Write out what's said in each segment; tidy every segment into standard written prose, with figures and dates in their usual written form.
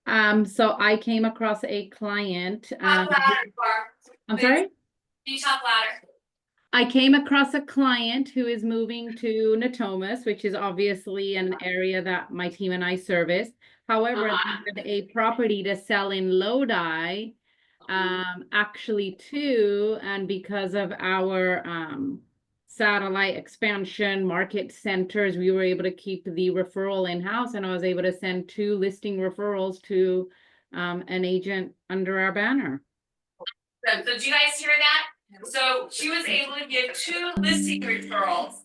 So I came across a client. Talk louder, Barb. I'm Please. sorry? Can you talk louder? I came across a client who is moving to Natomas, which is obviously an area that my team and I service. However, they had a property to sell in Lodi, actually too, and because of our satellite expansion market centers, we were able to keep the referral in-house, and I was able to send 2 listing referrals to an agent under our banner. So did you guys hear that? So she was able to give 2 listing referrals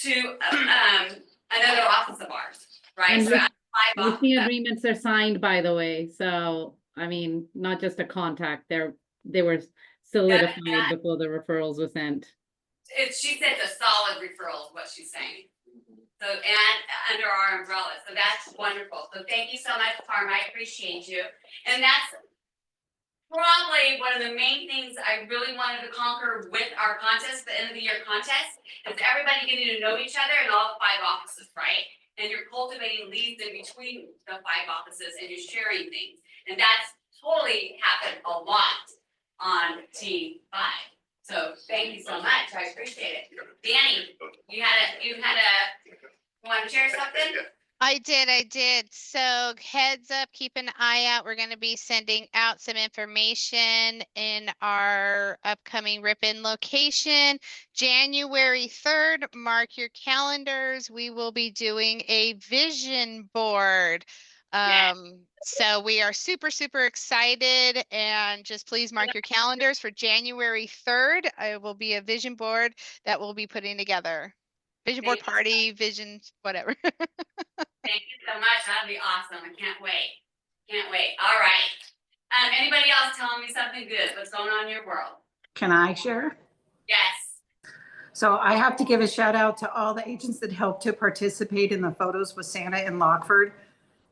to another office of ours, right? And So 5 listing offices. agreements are signed, by the way. So, I mean, not just a contact, they were solidified before the referrals were sent. She said it's a solid referral is what she's saying. So, and under our umbrella. So that's wonderful. So thank you so much, Parm. I appreciate you. And that's probably one of the main things I really wanted to conquer with our contest, the end of the year contest, is everybody getting to know each other in all 5 offices, right? And you're cultivating leads in between the 5 offices and you're sharing things. And that's totally happened a lot on Team 5. So thank you so much. I appreciate it. Danny, you want to share something? I did. So heads up, keep an eye out. We're going to be sending out some information in our upcoming Ripon location. January 3rd, mark your calendars. We will be doing a vision board. So we are super, super excited, and just please mark your calendars for January 3rd. It will be a vision board that we'll be putting together. Vision board party, vision, whatever. Thank you so much. That'll be awesome. I can't wait. Can't wait. All right. Anybody else telling me something good? What's going on in your world? Can I share? Yes. So I have to give a shout out to all the agents that helped to participate in the Photos with Santa in Lockford.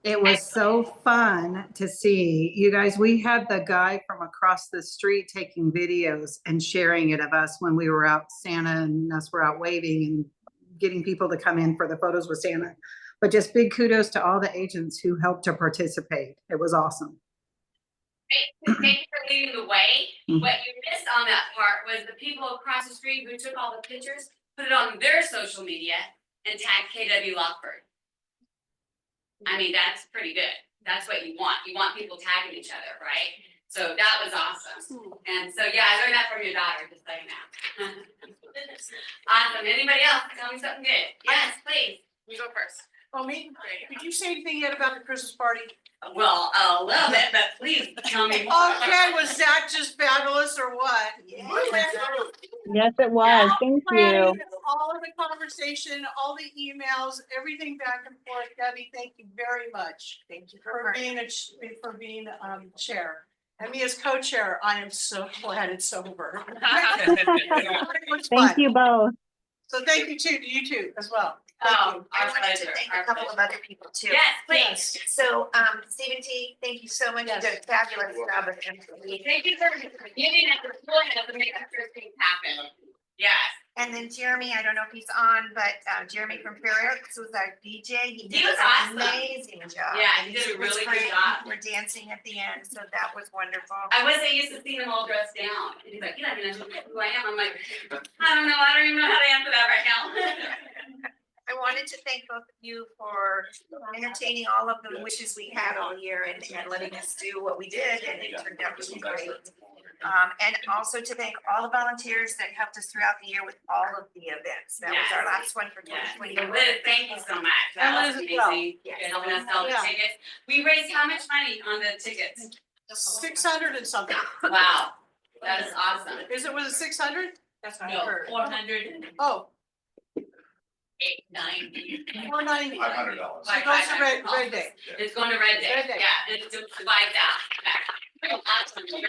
It was so fun to see. You guys, we had the guy from across the street taking videos and sharing it of us when we were out, Santa and us were out waving and getting people to come in for the Photos with Santa. But just big kudos to all the agents who helped to participate. It was awesome. Thank you for leading the way. What you missed on that part was the people across the street who took all the pictures, put it on their social media, and tagged KW Lockford. I mean, that's pretty good. That's what you want. You want people tagging each other, right? So that was awesome. And so, yeah, I learned that from your daughter, just letting you know. Awesome. Anybody else? Tell me something good. Yes, please. You go first. Well, me? Did you say anything yet about the Christmas party? Well, a little bit, but please tell me more. Okay, was that just fabulous or what? Yes, it was. Thank you. All of the conversation, all the emails, everything back and forth. Debbie, thank you very much. Thank you For being chair. And me as co-chair, I am so glad it's over. Thank you both. So thank you too, to you too as well. Oh, I wanted to thank a couple of other people too. yes, please. So, Stephen T, thank you so much. You did a fabulous job of employee. Thank you for giving us the floor to make sure things happen. Yes. And then Jeremy, I don't know if he's on, but Jeremy from Fair Oaks was our DJ. He did was an awesome. amazing job. Yeah, he did a really good job. We're dancing at the end, so that was wonderful. I was used to seeing them all dressed down. And he's like, you don't even know who I am. I'm like, I don't know. I don't even know how to answer that right now. I wanted to thank both of you for entertaining all of the wishes we had all year and letting us do what we did, and it turned out really great. And also to thank all the volunteers that helped us throughout the year with all of the events. That was our last one for 2020. Liz, thank you so much. That was amazing. You're helping us sell the tickets. We raised how much money on the tickets? 600 and something. Wow, that is awesome. Was it 600? That's what I heard. 400. Oh. 890. 490. $500. So it goes to Red Day. It's going to Red Day. Red Day. Yeah, it's just like that. Awesome. All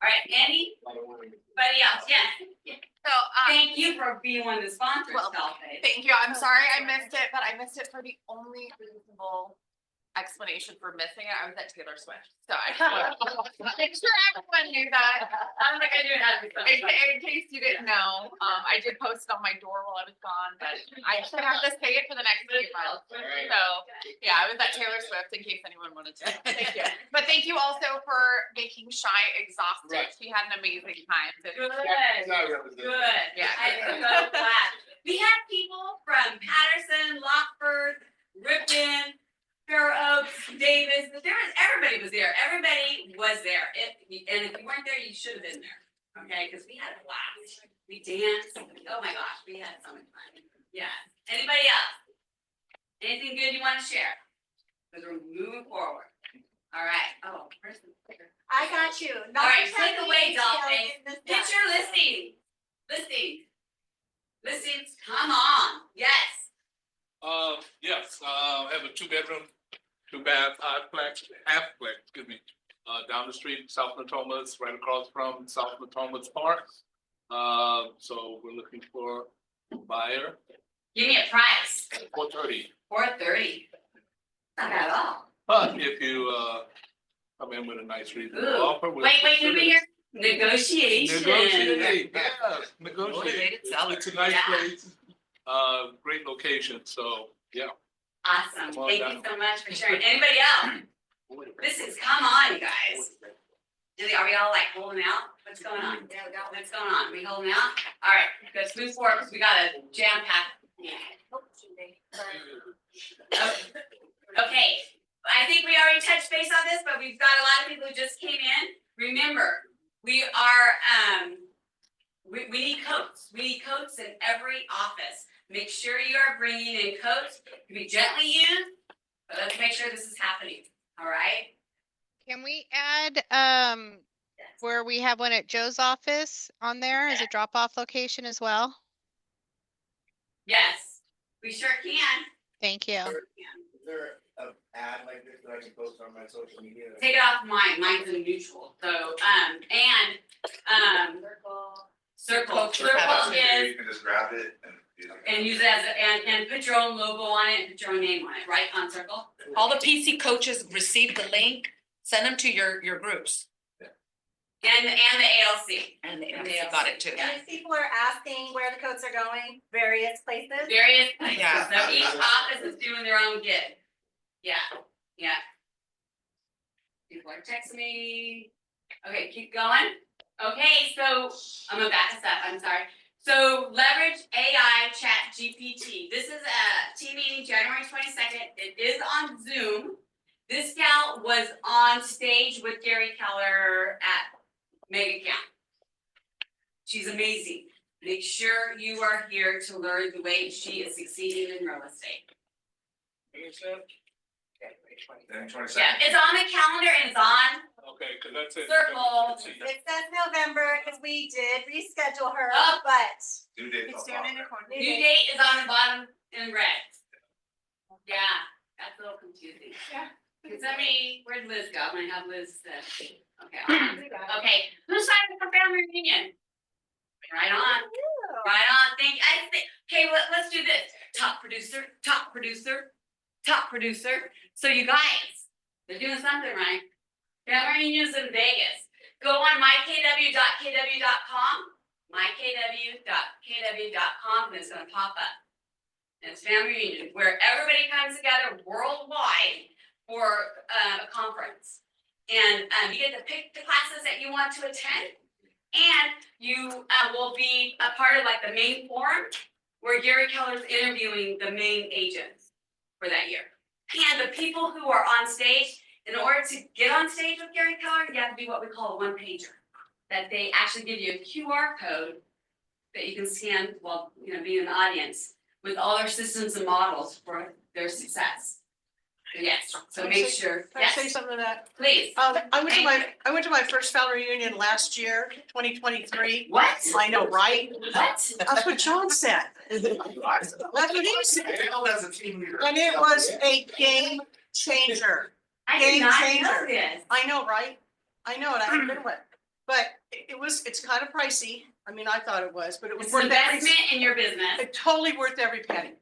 right, anybody else? Yes. So, thank you for being one of the sponsors. Well, thank you. I'm sorry I missed it, but I missed it for the only reasonable explanation for missing it, I was at Taylor Swift, so I just wanted to make sure everyone knew that. I don't think I do it as In case you didn't know, I did post it on my door while I was gone, but I should have to say it for the next few months. So, yeah, I was at Taylor Swift in case anyone wanted to. Thank you. But thank you also for making Shy exhausted. Right. She had an amazing time. So Good. Yeah. Good. Yeah. I'm so glad. We had people from Patterson, Lockford, Ripon, Fair Oaks, Davis, everybody was there. Everybody was there. And if you weren't there, you should have been there. Okay, because we had a blast. We danced. Oh my gosh, we had so much fun. Yeah. Anybody else? Anything good you want to share? Because we're moving forward. All right. Oh, where's the clicker? I got you. All right, click away, Dolphin. Get your listing. Listings, come on. Yes. Yes, I have a 2-bedroom, 2-bath, half-plex, excuse me, down the street, South Natomas, right across from South Natomas Park. So we're looking for a buyer, Give me a price. 430. 430. Not bad at all. But if you, come in with a nice reasonable Ooh. offer. we'll Wait, consider give me your negotiation. Negotiate, yeah, negotiate. Motivated seller. It's a nice Yeah. place, great location, so, yeah. Awesome. Come on Thank down. you so much for sharing. Anybody else? This is, come on, you guys. Are we all like holding out? What's going on? What's going on? We holding out? All right, let's move forward because we got a jam pack. Okay, I think we already touched base on this, but we've got a lot of people who just came in. Remember, we are, we need coats. We need coats in every office. Make sure you are bringing in coats to be gently used, but let's make sure this is happening. All right? Can we add, where we have one at Joe's office on there as a drop-off location as well? Yes, we sure can. Thank you. Is there an ad like this that I can post on my social media? Take it off mine. Mine's in neutral. So, circle is, You can just grab it and use it. and use it as and put your own logo on it and put your own name on it, right, on circle? All the PC coaches receive the link, send them to your groups. And the ALC. And they And they got it too. Yeah. And if people are asking where the coats are going, various places. Various places. Yeah. So each office is doing their own gig. Yeah, yeah. People are texting me. Okay, keep going. Okay, so I'm gonna back us up, I'm sorry. So leverage AI chat GPT. This is a team meeting January 22nd. It is on Zoom. This gal was on stage with Gary Keller at Mega Camp. She's amazing. Make sure you are here to learn the way she is succeeding in real estate. Then 22nd. Yeah, it's on the calendar and it's on. Okay, cause that's it. Circle. It says November, because we did reschedule her, Oh. but. Due date. It's down in the corner. New date is on the bottom in red. Yeah, that's a little confusing. Yeah. Can somebody, where'd Liz go? I'm gonna have Liz, okay, okay, who's signing for family reunion? Right on, right on, okay, let's do this. Top producer, top producer, top producer. So you guys, they're doing something right. Family reunions in Vegas. Go on mykw.kw.com, mykw.kw.com, and it's gonna pop up. And it's family reunion, where everybody comes together worldwide for a conference. And you get to pick the classes that you want to attend. And you will be a part of like the main forum where Gary Keller's interviewing the main agents for that year. And the people who are on stage, in order to get on stage with Gary Keller, you have to do what we call a one-pager. That they actually give you a QR code that you can scan while, being in the audience with all their systems and models for their success. Yes, so Can I make say- sure, Can I say yes, something to that? please. I went to my first family reunion last year, 2023. What? I know, right? What? That's what John said. That's what he said. Dale as a team leader. And it was a game changer. I did Game not know changer. this. I know, right? I know it. I haven't been with. But it's kind of pricey. I mean, I thought it was, but it was It's worth every. investment in your business. It's totally worth every penny.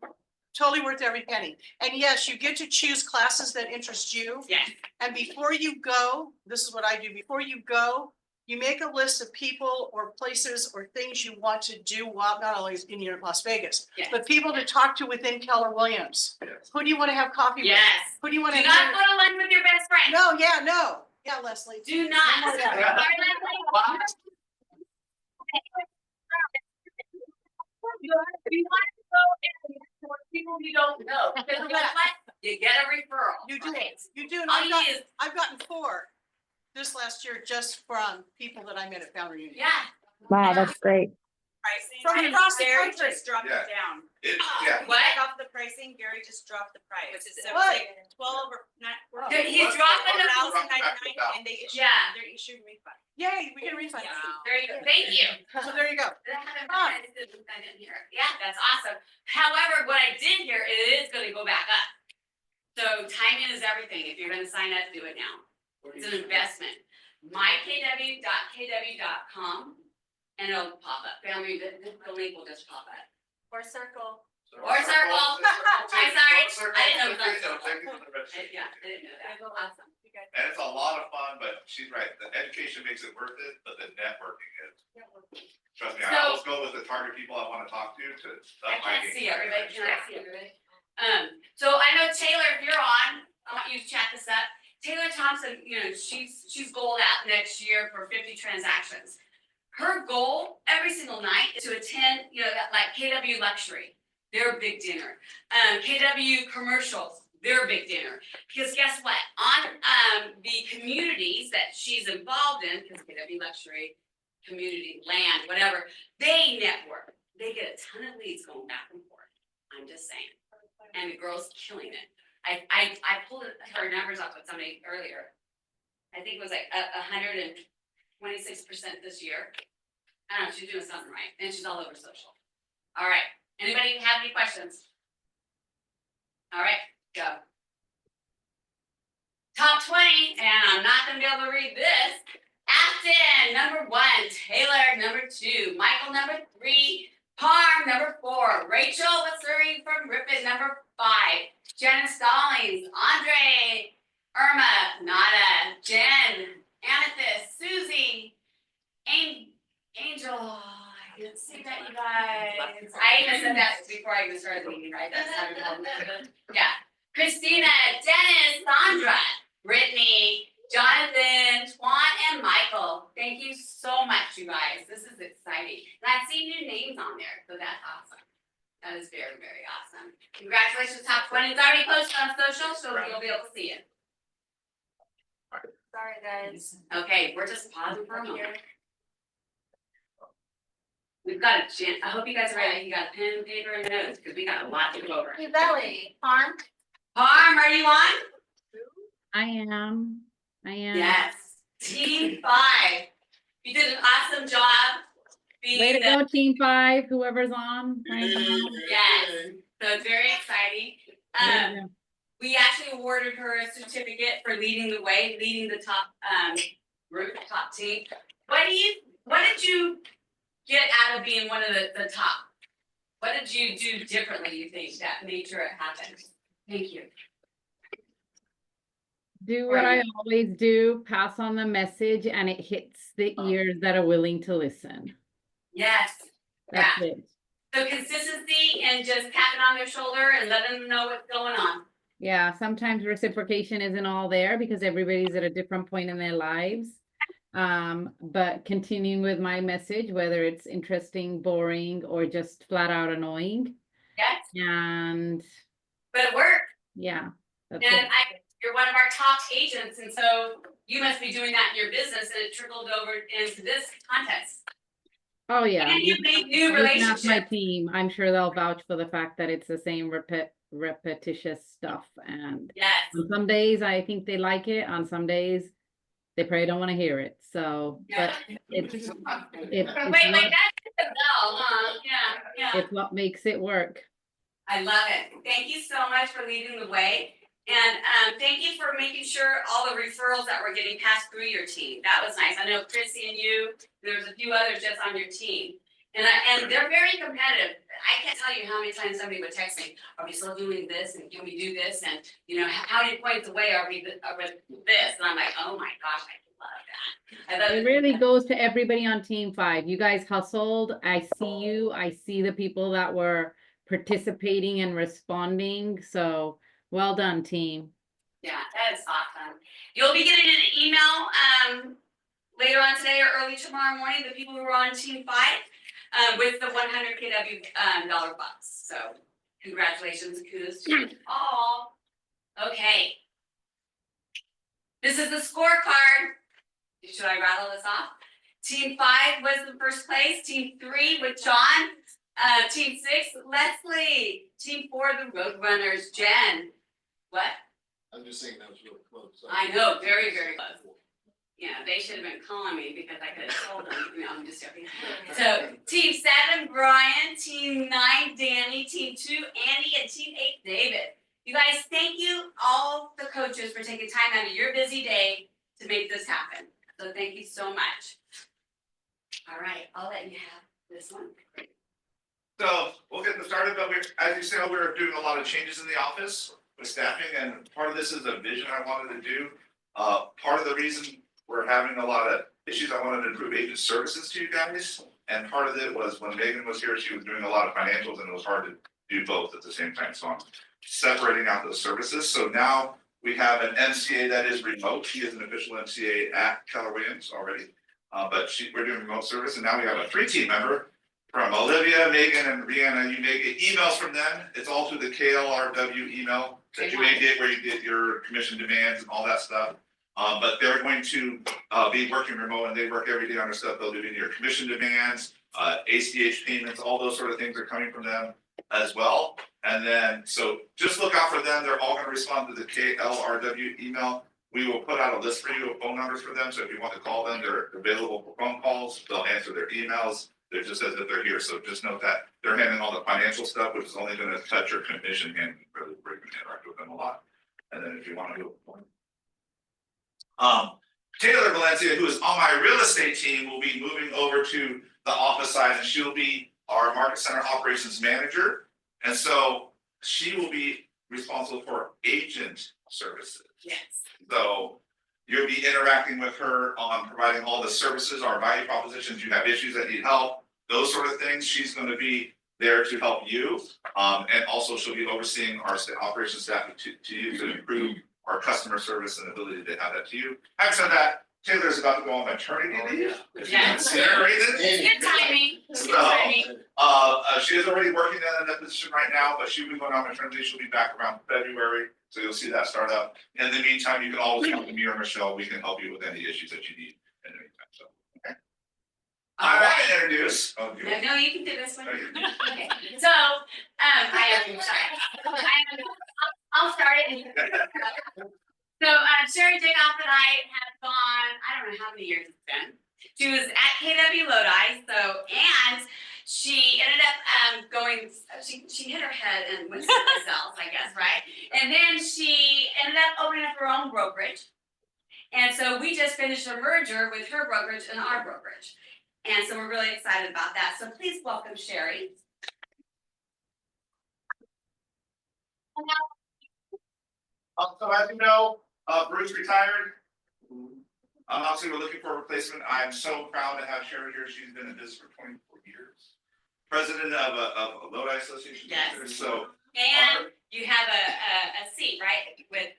totally worth every penny. And yes, you get to choose classes that interest you. Yes. And before you go, this is what I do, before you go, you make a list of people or places or things you want to do while not only in your Las Vegas, Yes. but people to talk to within Keller Williams. Who do you want to have coffee with? Yes. Who do you want Do to not have? go to lunch with your best friend. No, yeah, no. Yeah, Leslie. Do not. No more of that. Sorry, Leslie. You want to go and network with people you don't know, because guess what? You get a referral. You do. Right? You do. And All you need is, I've gotten 4 this last year just from people that I met at Foundry Union. yeah. Wow, that's great. Pricing. From across the Gary country. just dropped Yeah. it down. Yeah. What? Off the pricing, Gary just dropped the price. So What? it's like 12 or not. He's dropping the. 1,099 and they issued, Yeah. they're issuing refund. Yay, we get a refund. Very good. Thank you. So there you go. I didn't hear it. Yeah, that's awesome. However, what I did hear, it is gonna go back up. So timing is everything. If you're gonna sign up, do it now. It's an investment. mykw.kw.com and it'll pop up. Family, the link will just pop up. Or circle. Or circle. I'm sorry. I didn't know it was on Circle. Yeah, I didn't know that. Awesome. And it's a lot of fun, but she's right, the education makes it worth it, but the networking is. Trust me, I So- always go with the target people I wanna talk to I up my can't game. see everybody. Can I see everybody? So I know Taylor, if you're on, I want you to chat this up. Taylor Thompson, you know, she's goaled out next year for 50 transactions. Her goal every single night is to attend, you know, that like KW Luxury, their big dinner. KW Commercials, their big dinner. Because guess what? On the communities that she's involved in, because KW Luxury, community, land, whatever, they network. They get a ton of leads going back and forth. I'm just saying. And the girl's killing it. I pulled her numbers up with somebody earlier. I think it was like 126% this year. I don't know, she's doing something right, and she's all over social. All right, anybody have any questions? All right, go. Top 20, and I'm not gonna be able to read this. Afton, number 1, Taylor, number 2, Michael, number 3, Parm, number 4, Rachel, what's her name from Ripon, number 5, Jenna Stallings, Andre, Irma, Nada, Jen, Amethyst, Susie, Angel, I didn't see that, you guys. I even said that before I even started the meeting, right? That's how we call it. Yeah. Christina, Dennis, Sandra, Brittany, Jonathan, Twan, and Michael. Thank you so much, you guys. This is exciting. And I've seen new names on there, so that's awesome. That is very, very awesome. Congratulations, top 20. It's already posted on social, so you'll be able to see it. Sorry, guys. Okay, we're just pausing for a moment. We've got I hope you guys are ready. You got pen, paper, and notes, because we got a lot to go over. Hey, Belly, Farm. Harm, are you on? I am. Yes. Team 5. You did an awesome job. Way to go, Team 5, whoever's on. Right now. Yes. So it's very exciting. Way to go. We actually awarded her a certificate for leading the way, leading the top group, top team. What did you get out of being one of the top? What did you do differently, you think, that made sure it happened? Thank you. Do what I always do, pass on the message, and it hits the ears that are willing to listen. Yes. That's Yeah. it. So consistency and just tapping on their shoulder and letting them know what's going on. Yeah, sometimes reciprocation isn't all there because everybody's at a different point in their lives. But continuing with my message, whether it's interesting, boring, or just flat out annoying. Yes. And But it worked. yeah, that's And it. you're one of our top agents, and so you must be doing that in your business, and it trickled over into this contest. Oh, yeah. And you made new You can ask my relationships. team. I'm sure they'll vouch for the fact that it's the same repetitious stuff. And Yes. on some days, I think they like it. On some days, they probably don't want to hear it. So, Yeah. but it's Wait, that's the bell, huh? Yeah. it's what makes it work. I love it. Thank you so much for leading the way. And thank you for making sure all the referrals that were getting passed through your team. That was nice. I know Chrissy and you, there's a few others just on your team. And they're very competitive. I can't tell you how many times somebody would text me, are we still doing this? And can we do this? And, you know, how many points away are we with this? And I'm like, oh my gosh, I love that. I love It really goes to everybody on Team 5. You guys hustled. I see you. I see the people that were participating and responding. So well done, team. Yeah, that is awesome. You'll be getting an email later on today or early tomorrow morning, the people who are on Team 5, with the 100 KW dollar bucks. So congratulations, kudos to you all. Okay. This is the scorecard. Should I rattle this off? Team 5 was the first place. Team 3 with John. Team 6, Leslie. Team 4, the Roadrunners, Jen. What? I'm just saying that was really close. I know, very, very close. Yeah, they should have been calling me because I could have told them. No, I'm just joking. So Team 7, Brian. Team 9, Danny. Team 2, Andy. And Team 8, David. You guys, thank you, all the coaches, for taking time out of your busy day to make this happen. So thank you so much. All right, I'll let you have this one. So we'll get this started, but as you said, we're doing a lot of changes in the office with staffing, and part of this is a vision I wanted to do. Part of the reason we're having a lot of issues, I wanted to improve agent services to you guys. And part of it was when Megan was here, she was doing a lot of financials and it was hard to do both at the same time. So I'm separating out those services. So now we have an MCA that is remote. She is an official MCA at Keller Williams already. But we're doing remote service, and now we have a 3-team member from Olivia, Megan, and Rihanna. You may get emails from them. It's all through the KLRW email that you may get, where you get your commission demands and all that stuff. But they're going to be working remote, and they work every day on their stuff. They'll do your commission demands, ACH payments, all those sort of things are coming from them as well. And then, so just look out for them. They're all going to respond to the KLRW email. We will put out a list for you of phone numbers for them. So if you want to call them, they're available for phone calls. They'll answer their emails. They're just as if they're here. So just note that they're handling all the financial stuff, which is only going to touch your commission handling. Really, we're going to interact with them a lot. And then if you want to do Taylor Valencia, who is on my real estate team, will be moving over to the office side, and she'll be our market center operations manager. And so she will be responsible for agent services. Yes. So you'll be interacting with her on providing all the services, our value propositions. You have issues that need help, those sort of things. She's going to be there to help you. And also she'll be overseeing our operations staff to you to improve our customer service and ability to have that to you. Having said that, Taylor's about to go on maternity leave. Yes. Good timing. So, she is already working in that position right now, but she'll be going on maternity. She'll be back around February. So you'll see that start up. In the meantime, you can always come to me or Michelle. We can help you with any issues that you need in the meantime. So, okay. I want to introduce. No, you can do this one. Okay. So, I'll start it. So, Sherry Digoff and I have gone, I don't know how many years it's been. She was at KW Lodi, and she ended up going, she hit her head and went someplace else, I guess, right? And then she ended up opening up her own brokerage. And so we just finished a merger with her brokerage and our brokerage. And so we're really excited about that. So please welcome Sherry. So as you know, Bruce retired. Obviously, we're looking for a replacement. I'm so proud to have Sherry here. She's been in business for 24 years. President of a Lodi Association. Yes. So. And you have a seat, right, with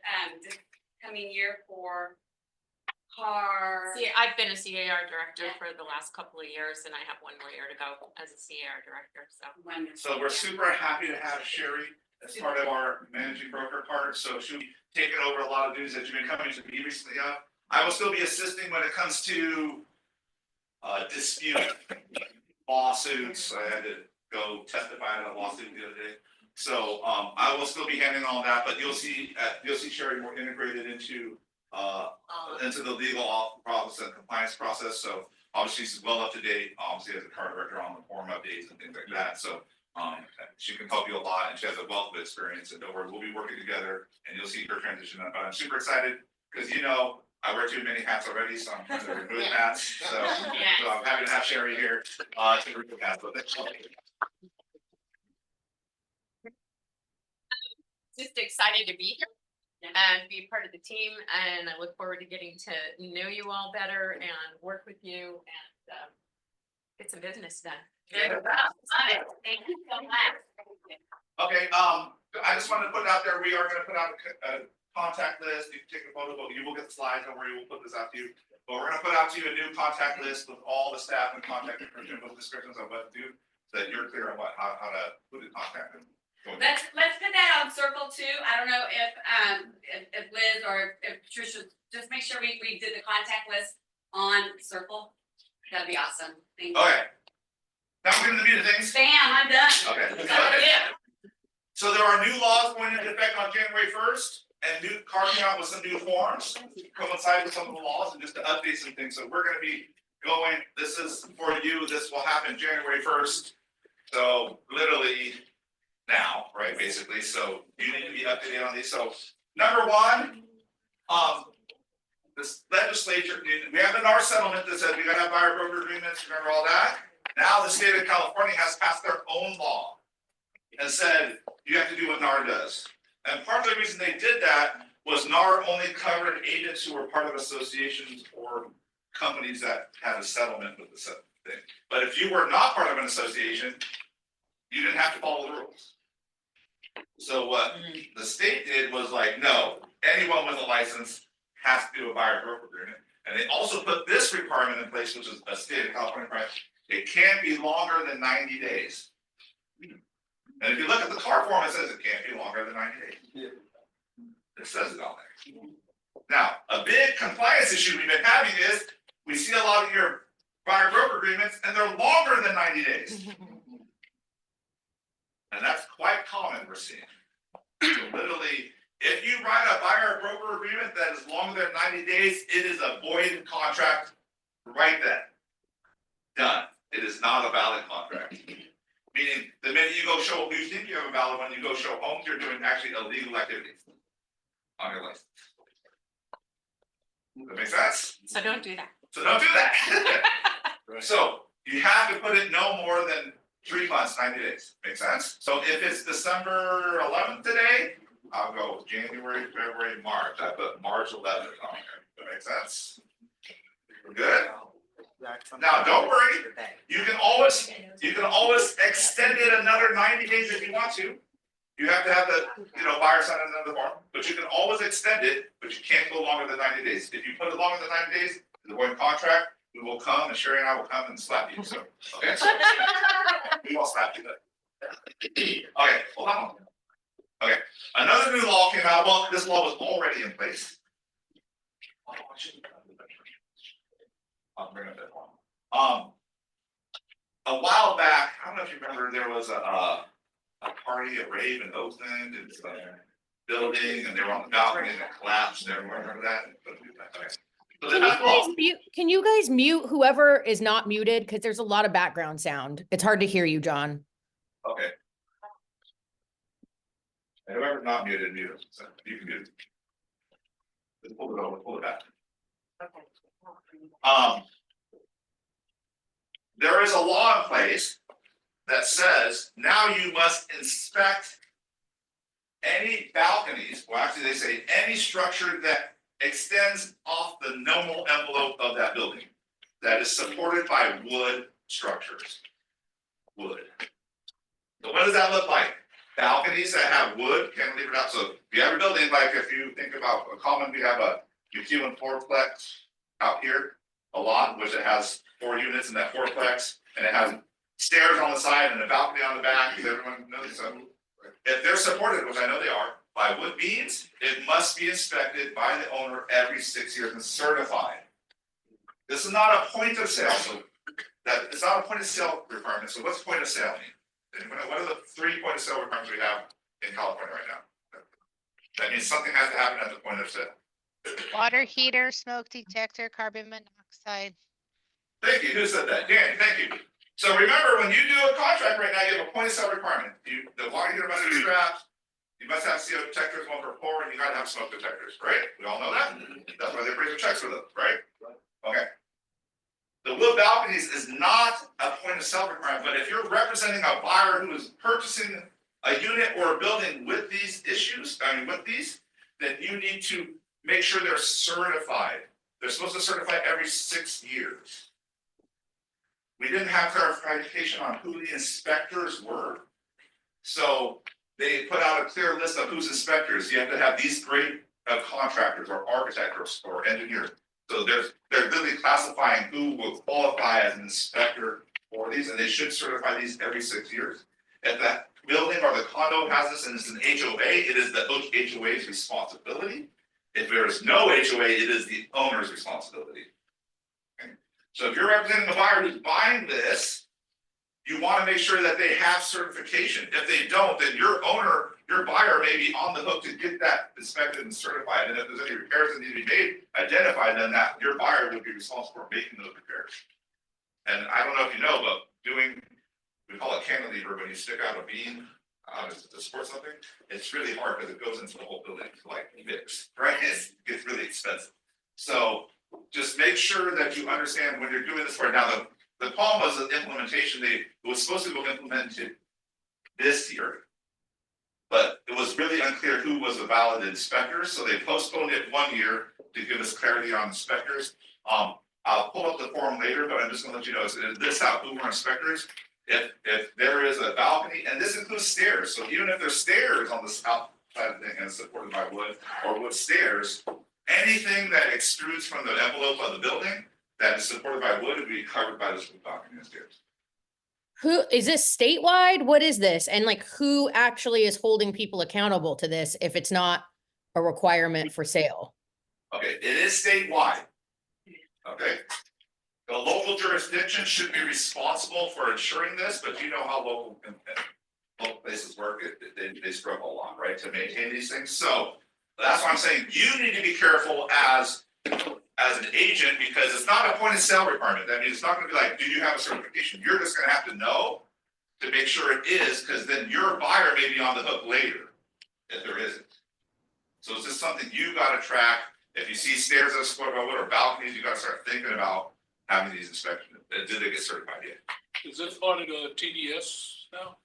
this coming year for CAR. See, I've been a CAR director for the last couple of years, and I have 1 more year to go as a CAR director, so. So we're super happy to have Sherry as part of our managing broker part. So she'll be taking over a lot of duties that you've been coming to me recently on. I will still be assisting when it comes to dispute lawsuits. I had to go testify in a lawsuit the other day. So I will still be handling all that, but you'll see Sherry more integrated into the legal process and compliance process. So obviously she's well up to date, obviously as a car director on the form updates and things like that. So she can help you a lot, and she has a wealth of experience, and we'll be working together, and you'll see her transition. But I'm super excited because I wear too many hats already, so I'm trying to remove hats, so I'm happy to have Sherry here, to remove hats, but that's okay. Just excited to be here and be part of the team, and I look forward to getting to know you all better and work with you and get some business done. Good. Love it. Thank you so much. Okay, I just wanted to put it out there, we are gonna put out a contact list, you can take a photo, but you will get the slides, don't worry, we'll put this out to you. But we're gonna put out to you a new contact list with all the staff and contact information, with descriptions of what to do, so that you're clear on how to, who to contact them. Let's put that on circle too. I don't know if Liz or if Patricia, just make sure we did the contact list on circle. That'd be awesome. Thank you. Okay. Now we're getting to the meat of things. Bam, I'm done. Okay. Yeah. So there are new laws going into effect on January 1st and new carving out with some new forms, coincide with some of the laws and just to update some things. So we're gonna be going, this is for you, this will happen January 1st. So literally now, right, basically, so you need to be up to date on these. So number one, this legislature, we have an NAR settlement that says we gotta have buyer broker agreements, remember all that? Now the state of California has passed their own law and said, you have to do what NAR does. And part of the reason they did that was NAR only covered agents who were part of associations or companies that had a settlement with the thing. But if you were not part of an association, you didn't have to follow the rules. So what the state did was like, no, anyone with a license has to do a buyer broker agreement. And they also put this requirement in place, which is a state of California requirement. It can't be longer than 90 days. And if you look at the car form, it says it can't be longer than 90 days. It says it on there. Now, a big compliance issue we've been having is we see a lot of your buyer broker agreements and they're longer than 90 days. And that's quite common, we're seeing. So literally, if you write a buyer broker agreement that is longer than 90 days, it is a void contract right then. Done. It is not a valid contract. Meaning, the minute you go show, you think you have a valid one, you go show homes, you're doing actually illegal activities on your license. Does that make sense? So don't do that. So don't do that. So you have to put it no more than 3 months, 90 days. Make sense? So if it's December 11th today, I'll go January, February, March. I put March 11th on there. That make sense? We're good? Now, don't worry. You can always extend it another 90 days if you want to. You have to have the, buyer sign another form, but you can always extend it, but you can't go longer than 90 days. If you put it longer than 90 days, the void contract, we will come and Sherry and I will come and slap you. So, okay. We won't slap you, but. Okay, hold on. Okay, another new law came out. Well, this law was already in place. I'll bring up that one. A while back, I don't know if you remember, there was a party, a rave in Oakland, it's a building, and they were on the balcony and it collapsed. Everyone remember that? Okay. So Can you guys mute whoever is not muted? Because there's a lot of background sound. It's hard to hear you, John. Okay. And whoever's not muted, mute them. So you can mute it. Just pull it over, pull it back. There is a law in place that says now you must inspect any balconies, well, actually they say any structure that extends off the normal envelope of that building that is supported by wood structures. Wood. So what does that look like? Balconies that have wood, cantilevered out. So if you have a building, like if you think about a common, we have a UQ and fourplex out here a lot, which it has 4 units in that fourplex, and it has stairs on the side and a balcony on the back. Does everyone know this? If they're supported, which I know they are, by wood beams, it must be inspected by the owner every 6 years and certified. This is not a point of sale, so that it's not a point of sale requirement. So what's point of sale mean? What are the 3 point of sale requirements we have in California right now? That means something has to happen at the point of sale. Water heater, smoke detector, carbon monoxide. Thank you. Who said that? Danny, thank you. So remember, when you do a contract right now, you have a point of sale requirement. The water heater must be strapped, You must have CO detectors, one for four, and you gotta have smoke detectors, right? We all know that. That's why they raise their checks for them, right? Okay. The wood balconies is not a point of sale requirement, but if you're representing a buyer who is purchasing a unit or a building with these issues, with these, then you need to make sure they're certified. They're supposed to certify every 6 years. We didn't have clarification on who the inspectors were. So they put out a clear list of who's inspectors. You have to have these great contractors or architects or engineers. So they're literally classifying who will qualify as an inspector for these, and they should certify these every 6 years. If that building or the condo has this and it's an HOA, it is the HOA's responsibility. If there is no HOA, it is the owner's responsibility. Okay? So if you're representing a buyer who's buying this, you want to make sure that they have certification. If they don't, then your owner, your buyer may be on the hook to get that inspected and certified. And if there's any repairs that need to be made, identify then that your buyer would be responsible for making those repairs. And I don't know if you know, but we call it cantilever when you stick out a beam to support something. It's really hard because it goes into the whole building to like fix, right? It gets really expensive. So just make sure that you understand when you're doing this part. Now the problem was the implementation. It was supposed to go implemented this year, but it was really unclear who was a valid inspector. So they postponed it 1 year to give us clarity on inspectors. I'll pull up the form later, but I'm just gonna let you know, it's this out, who are inspectors. If there is a balcony, and this includes stairs, so even if there's stairs on the south side of the thing and it's supported by wood or wood stairs, anything that extrudes from the envelope of the building that is supported by wood would be covered by this wood balcony and stairs. Who is this statewide? What is this? And like who actually is holding people accountable to this if it's not a requirement for sale? Okay, it is statewide. Okay. The local jurisdiction should be responsible for ensuring this, but you know how local places work, they struggle a lot, right, to maintain these things. So that's why I'm saying you need to be careful as an agent, because it's not a point of sale requirement. That means it's not gonna be like, do you have a certification? You're just gonna have to know to make sure it is, because then your buyer may be on the hook later if there isn't. So it's just something you gotta track. If you see stairs that are supported by wood or balconies, you gotta start thinking about having these inspections. Did they get certified yet? Is this part of the TDS now?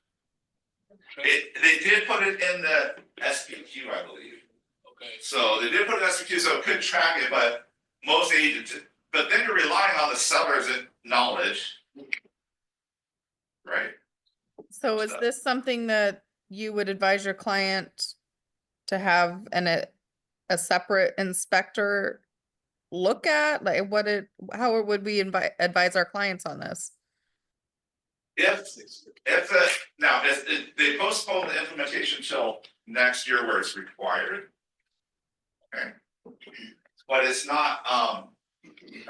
They did put it in the SPQ, I believe. Okay. So they did put it in SPQ, so it could track it, but most agents, but then you're relying on the seller's knowledge. Right? So is this something that you would advise your client to have a separate inspector look at? Like how would we advise our clients on this? If they postpone the implementation till next year where it's required. Okay. But it's not,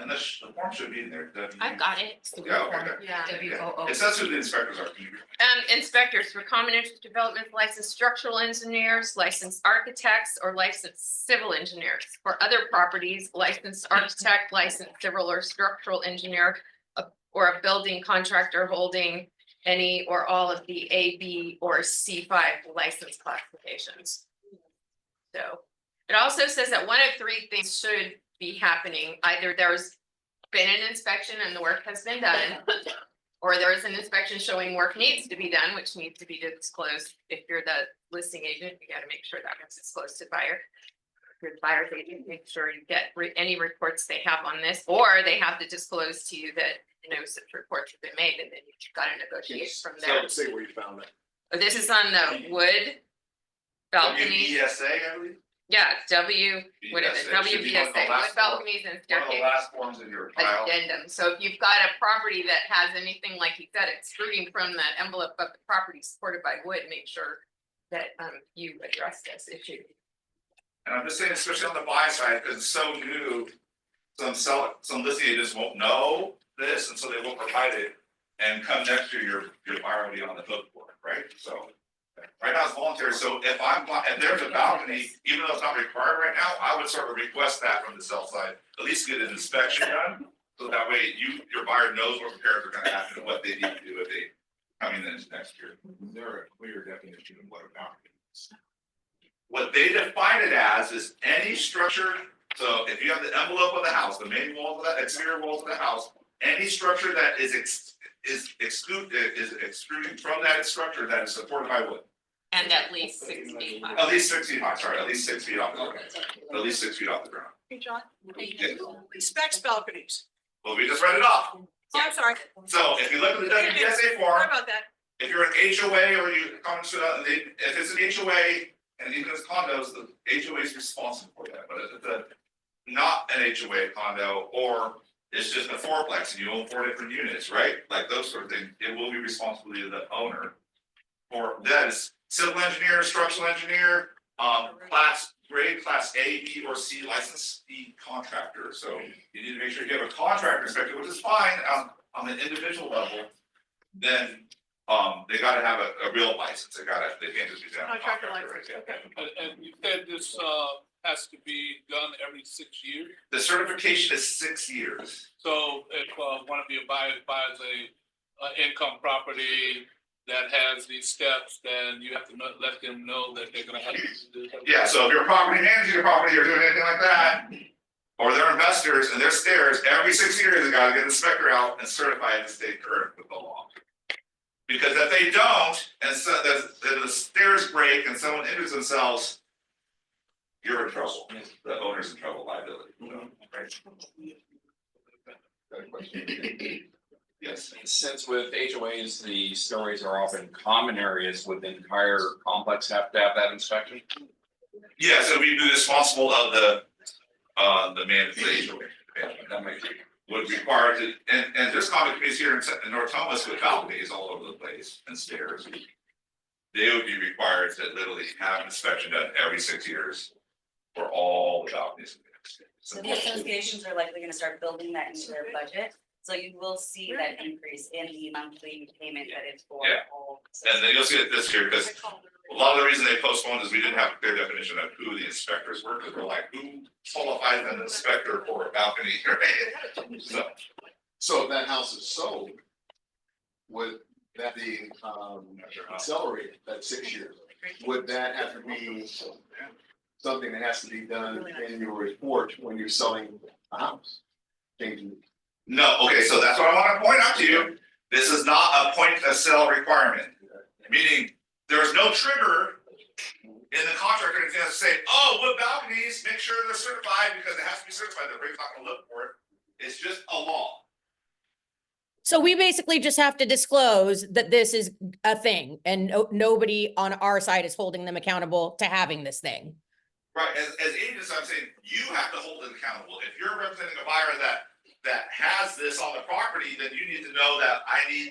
unless the form should be in there. I've got it. Yeah, okay, good. Yeah. Yeah. It says who the inspectors are. Inspectors for common interest development, licensed structural engineers, licensed architects, or licensed civil engineers. For other properties, licensed architect, licensed civil or structural engineer, or a building contractor holding any or all of the A, B, or C5 license classifications. So it also says that one of three things should be happening. Either there's been an inspection and the work has been done, or there is an inspection showing work needs to be done, which needs to be disclosed. If you're the listing agent, you got to make sure that gets disclosed to buyer. If you're the buyer's agent, make sure you get any reports they have on this, or they have to disclose to you that such reports have been made, and then you've got to negotiate from there. So say where you found it. This is on the wood balcony. WBSA, I believe. Yeah, what is it? BSA should be one WBSA, of the last wood balconies and One of the staircase last forms in your file. addendum. So if you've got a property that has anything like you said, extruding from that envelope of the property supported by wood, make sure that you address this issue. And I'm just saying, especially on the buy side, because it's so new, some listing agents won't know this, and so they won't provide it. And come next year, your buyer will be on the hook for it, right? So right now it's voluntary. So if there's a balcony, even though it's not required right now, I would sort of request that from the sell side, at least get an inspection done. So that way your buyer knows what repairs are gonna happen and what they need to do if they come in next year. There a clear definition of what a balcony is? What they define it as is any structure, so if you have the envelope of the house, the main walls of the exterior walls of the house, any structure that is extruding from that structure that is supported by wood. And at least 6 feet high. At least 6 feet high, sorry, at least 6 feet off the ground. At least 6 feet off the ground. Hey, John, Yeah. who inspects balconies? Well, we just read it off. Oh, I'm sorry. So if you look at the WPSA Sorry form, about that. if you're an HOA or you come to, if it's an HOA and even as condos, the HOA is responsible for that, but if it's not an HOA condo, or it's just a fourplex and you own 4 different units, right? Like those sort of things, it will be responsibility of the owner. For that is civil engineer, structural engineer, class A, B, or C licensed contractor. So you need to make sure you have a contractor inspector, which is fine on an individual level. Then they gotta have a real license. They can't just be down. Contractor license, okay. And you said this has to be done every 6 years. The certification is 6 years. So if one of your buyers buys a income property that has these steps, then you have to let them know that they're gonna have to do this. Yeah, so if you're a property managing your property or doing anything like that, or they're investors and they're stairs, every 6 years, they gotta get an inspector out and certify it to stay current with the law. Because if they don't, and so the stairs break and someone injures themselves, you're in trouble. The owner's in trouble, liability. Right? Yes. Since with HOAs, the stories are often common areas, would the entire complex have to have that inspection? Yeah, so we'd be responsible of the management HOA. That makes sense. Would require to, and there's common communities here in North Thomas with balconies all over the place and stairs. They would be required to literally have an inspection done every 6 years for all the balconies. So the associations are likely gonna start building that into their budget, so you will see that increase in the monthly payment that is for Yeah. all. And then you'll see it this year, because a lot of the reason they postponed is we didn't have a clear definition of who the inspectors were, because we're like, who qualifies as an inspector for a balcony, right? So if that house is sold, would that be accelerated, that 6 years? Would that have to be something that has to be done in your report when you're selling a house? Changing. No, okay, so that's what I want to point out to you. This is not a point of sale requirement. Meaning, there's no trigger in the contract or anything to say, oh, wood balconies, make sure they're certified because it has to be certified. The rate's not gonna look for it. It's just a law. So we basically just have to disclose that this is a thing and nobody on our side is holding them accountable to having this thing. Right, as agents, I'm saying, you have to hold it accountable. If you're representing a buyer that has this on the property, then you need to know that we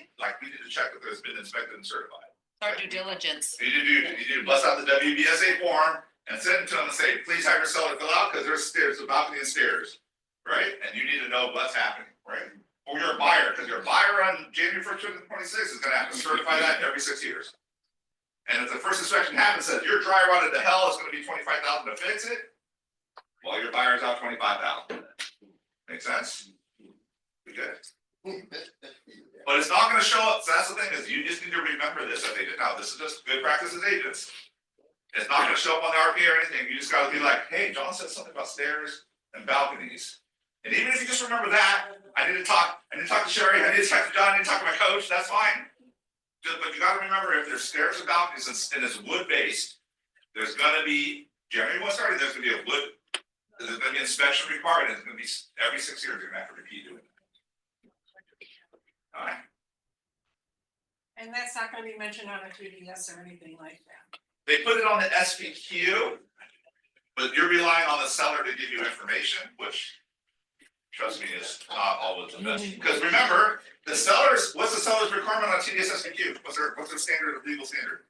need to check that there's been inspected and certified. Our due diligence. You need to bust out the WBSA form and send it to them and say, please have your seller fill out because there's stairs, a balcony and stairs, right? And you need to know what's happening, right? Or you're a buyer, because your buyer on January 1st, 2026 is gonna have to certify that every 6 years. And if the first inspection happens, says your dry rotted to hell, it's gonna be $25,000 to fix it. Well, your buyer's out $25,000. Make sense? We good. But it's not gonna show up, so that's the thing, is you just need to remember this, I think, now, this is just good practice as agents. It's not gonna show up on the RP or anything, you just gotta be like, hey, John said something about stairs and balconies. And even if you just remember that, I need to talk to Sherry, I need to talk to John, I need to talk to my coach, that's fine. But you gotta remember, if there's stairs and balconies and it's wood based, there's gonna be, Jeremy was starting, there's gonna be there's gonna be inspection required, and it's gonna be every 6 years, you're gonna have to repeat doing it. Alright, And that's not gonna be mentioned on a TDS or anything like that. they put it on the SPQ, but you're relying on the seller to give you information, which, trust me, is not always the best. Because remember, what's the seller's requirement on TDS SPQ? What's their standard of legal standard?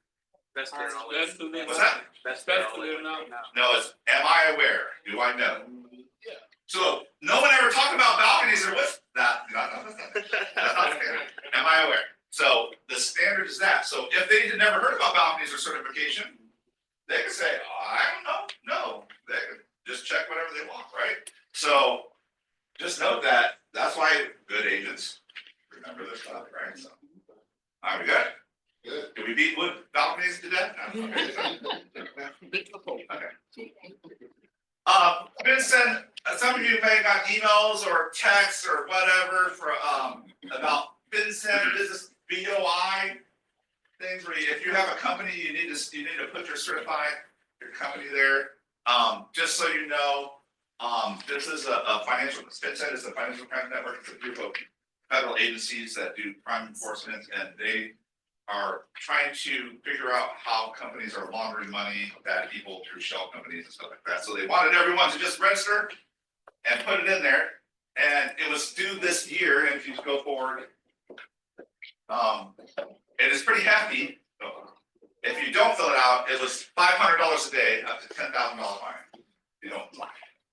What's that? That's No, it's, am I aware? Do I know? Yeah. So, no one ever talked about balconies or what's that? That's not standard. Am I aware? So, the standard is that. So, if they had never heard about balconies or certification, they could say, I don't know. No, they could just check whatever they want, right? So, just note that. That's why good agents remember this stuff, right? So, are we good? Good. Do we beat wood balconies to death? No. Okay. Vincent, some of you may have got emails or texts or whatever about Vincent business BOI things where if you have a company, you need to put your company there. Just so you know, this is a financial, Vincent is a financial crime network. It's a group of federal agencies that do crime enforcement, and they are trying to figure out how companies are laundering money, bad people through shell companies and stuff like that. So they wanted everyone to just register and put it in there. And it was due this year, and if you go forward, it is pretty hefty. If you don't fill it out, it was $500 a day, up to $10,000 fine. You don't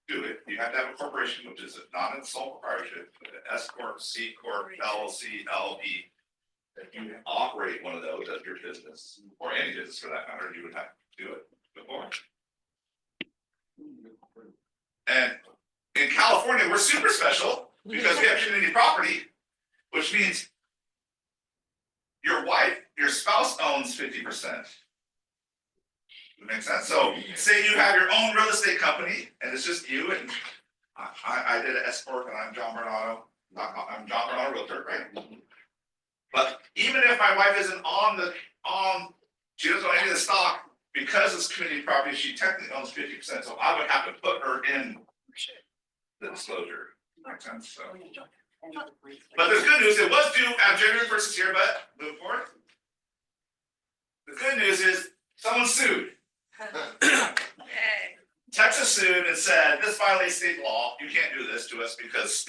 do it. You have to have a corporation, which is not a sole proprietorship, but an S corp, C corp, LLC, LLP. If you operate one of those as your business, or any business for that matter, you would have to do it before. And in California, we're super special because we have community property, which means your spouse owns 50%. That makes sense. So say you have your own real estate company and it's just you, and I did an S corp and I'm John Bernardo. I'm John Bernardo Realtor, right? But even if my wife isn't she doesn't own any of the stock, because it's community property, she technically owns 50%. So I would have to put her in the disclosure. Makes sense. So. But there's good news. It was due on January 1st this year, but move forward. The good news is someone sued. Texas sued and said this violates state law. You can't do this to us because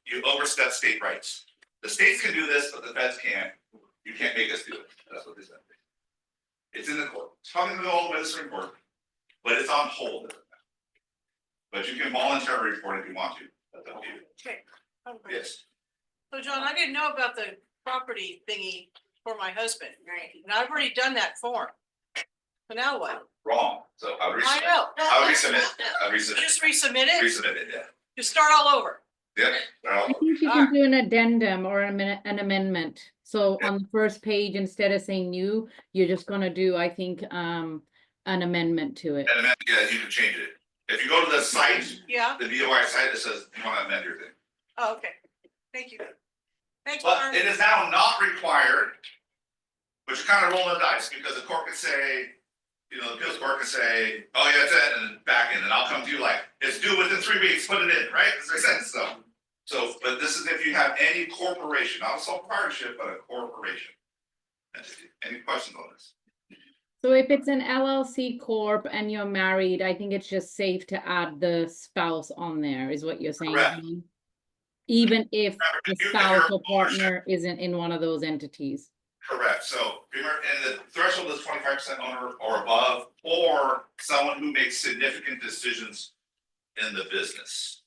you overstep state rights. The states can do this, but the feds can't. You can't make us do it. That's what they said. It's in the court. It's probably going to go by the Supreme Court, but it's on hold. But you can voluntarily report if you want to. That's up to you. Okay. Yes. So John, I didn't know about the property thingy for my husband. Right. And I've already done that form. So now what? Wrong. So I would I know. resubmit. Just resubmit it? Resubmit it, yeah. Just start all over. Yeah. I think you can do an addendum or an amendment. So on the first page, instead of saying new, you're just gonna do, I think, an amendment to it. And amend, yeah, you can change it. If you go to the site, Yeah. the BOI site, it says you want to amend your thing. Oh, okay. Thank you. Thanks, But Lauren. it is now not required, which is kind of rolling the dice, because the court could say, the appeals court could say, oh yeah, that's it, and then back in, and I'll come to you like, it's due within 3 weeks, put it in, right? Does that make sense? So, but this is if you have any corporation, not a sole proprietorship, but a corporation entity. Any questions on this? So if it's an LLC corp and you're married, I think it's just safe to add the spouse on there, is what you're saying. Correct. Even if the If spouse your or partner isn't in one of those entities. Correct, so remember, and the threshold is 25% owner or above, or someone who makes significant decisions in the business.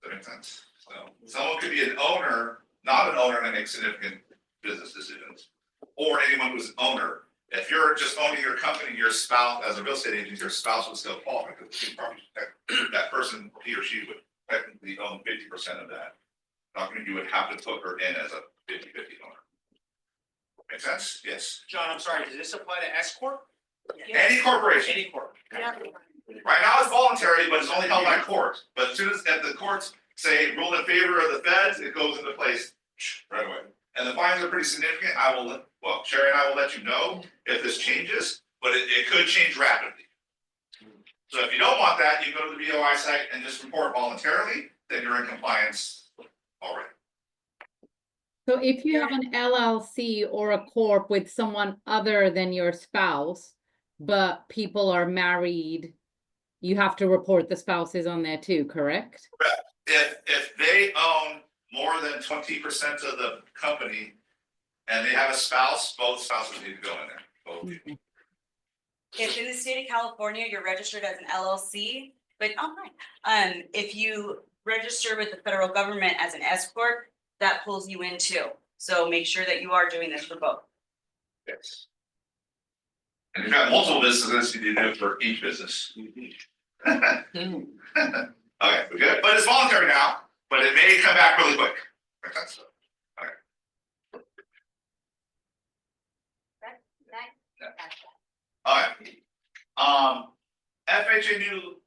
Does that make sense? So someone could be an owner, not an owner, and make significant business decisions, or anyone who's an owner. If you're just owning your company, your spouse, as a real estate agent, your spouse would still qualify, because that person, he or she would technically own 50% of that. Document, you would have to put her in as a 50-50 owner. Make sense? Yes. John, I'm sorry, does this apply to S corp? Any corporation. Any corp? Yeah. Right now it's voluntary, but it's only held by court. But as soon as the courts say rule in favor of the feds, it goes into place right away. And the fines are pretty significant. Sherry and I will let you know if this changes, but it could change rapidly. So if you don't want that, you go to the BOI site and just report voluntarily, then you're in compliance already. So if you have an LLC or a corp with someone other than your spouse, but people are married, you have to report the spouses on there too, correct? Correct. If they own more than 20% of the company and they have a spouse, both spouses need to go in there. Both people. If in the state of California, you're registered as an LLC, but if you register with the federal government as an S corp, that pulls you in too. So make sure that you are doing this for both. Yes. And if you have multiple businesses, you need to do it for each business. Okay, we're good. But it's voluntary now, but it may come back really quick. Okay. Alright. FHA new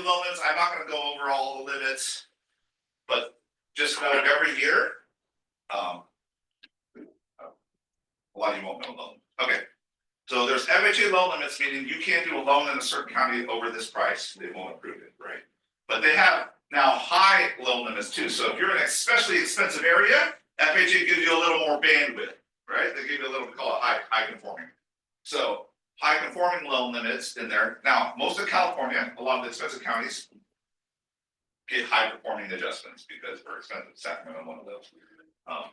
loan limits, I'm not gonna go over all the limits. But just know every year, a lot of you won't know loan. Okay. So there's FHA loan limits, meaning you can't do a loan in a certain county over this price, they won't approve it, right? But they have now high loan limits too, so if you're in an especially expensive area, FHA gives you a little more bandwidth, right? They give you a little, we call it high conforming. So high conforming loan limits in there. Now, most of California, a lot of the expensive counties get high performing adjustments because we're expensive. Sacramento, one of those.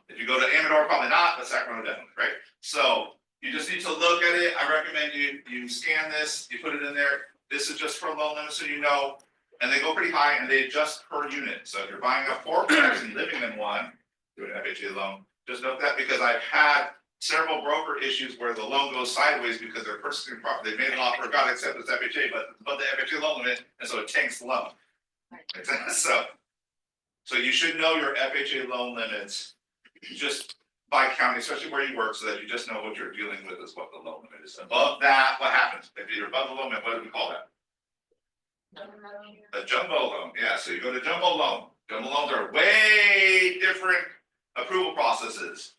If you go to Amador, probably not, but Sacramento definitely, right? So you just need to look at it. I recommend you scan this, you put it in there. This is just for loan limits, so you know, and they go pretty high and they adjust per unit. So if you're buying a fourplex and living in one, do an FHA loan, just note that because I've had several broker issues where the loan goes sideways because they're purchasing property. They made an offer, got accepted as FHA, but the FHA loan limit, and so it tanks the loan. So you should know your FHA loan limits just by county, especially where you work, so that you just know what you're dealing with is what the loan limit is. Above that, what happens? If you're above the loan limit, what do we call that? A jumbo loan, yeah, so you go to jumbo loan. Jumbo loans are way different approval processes.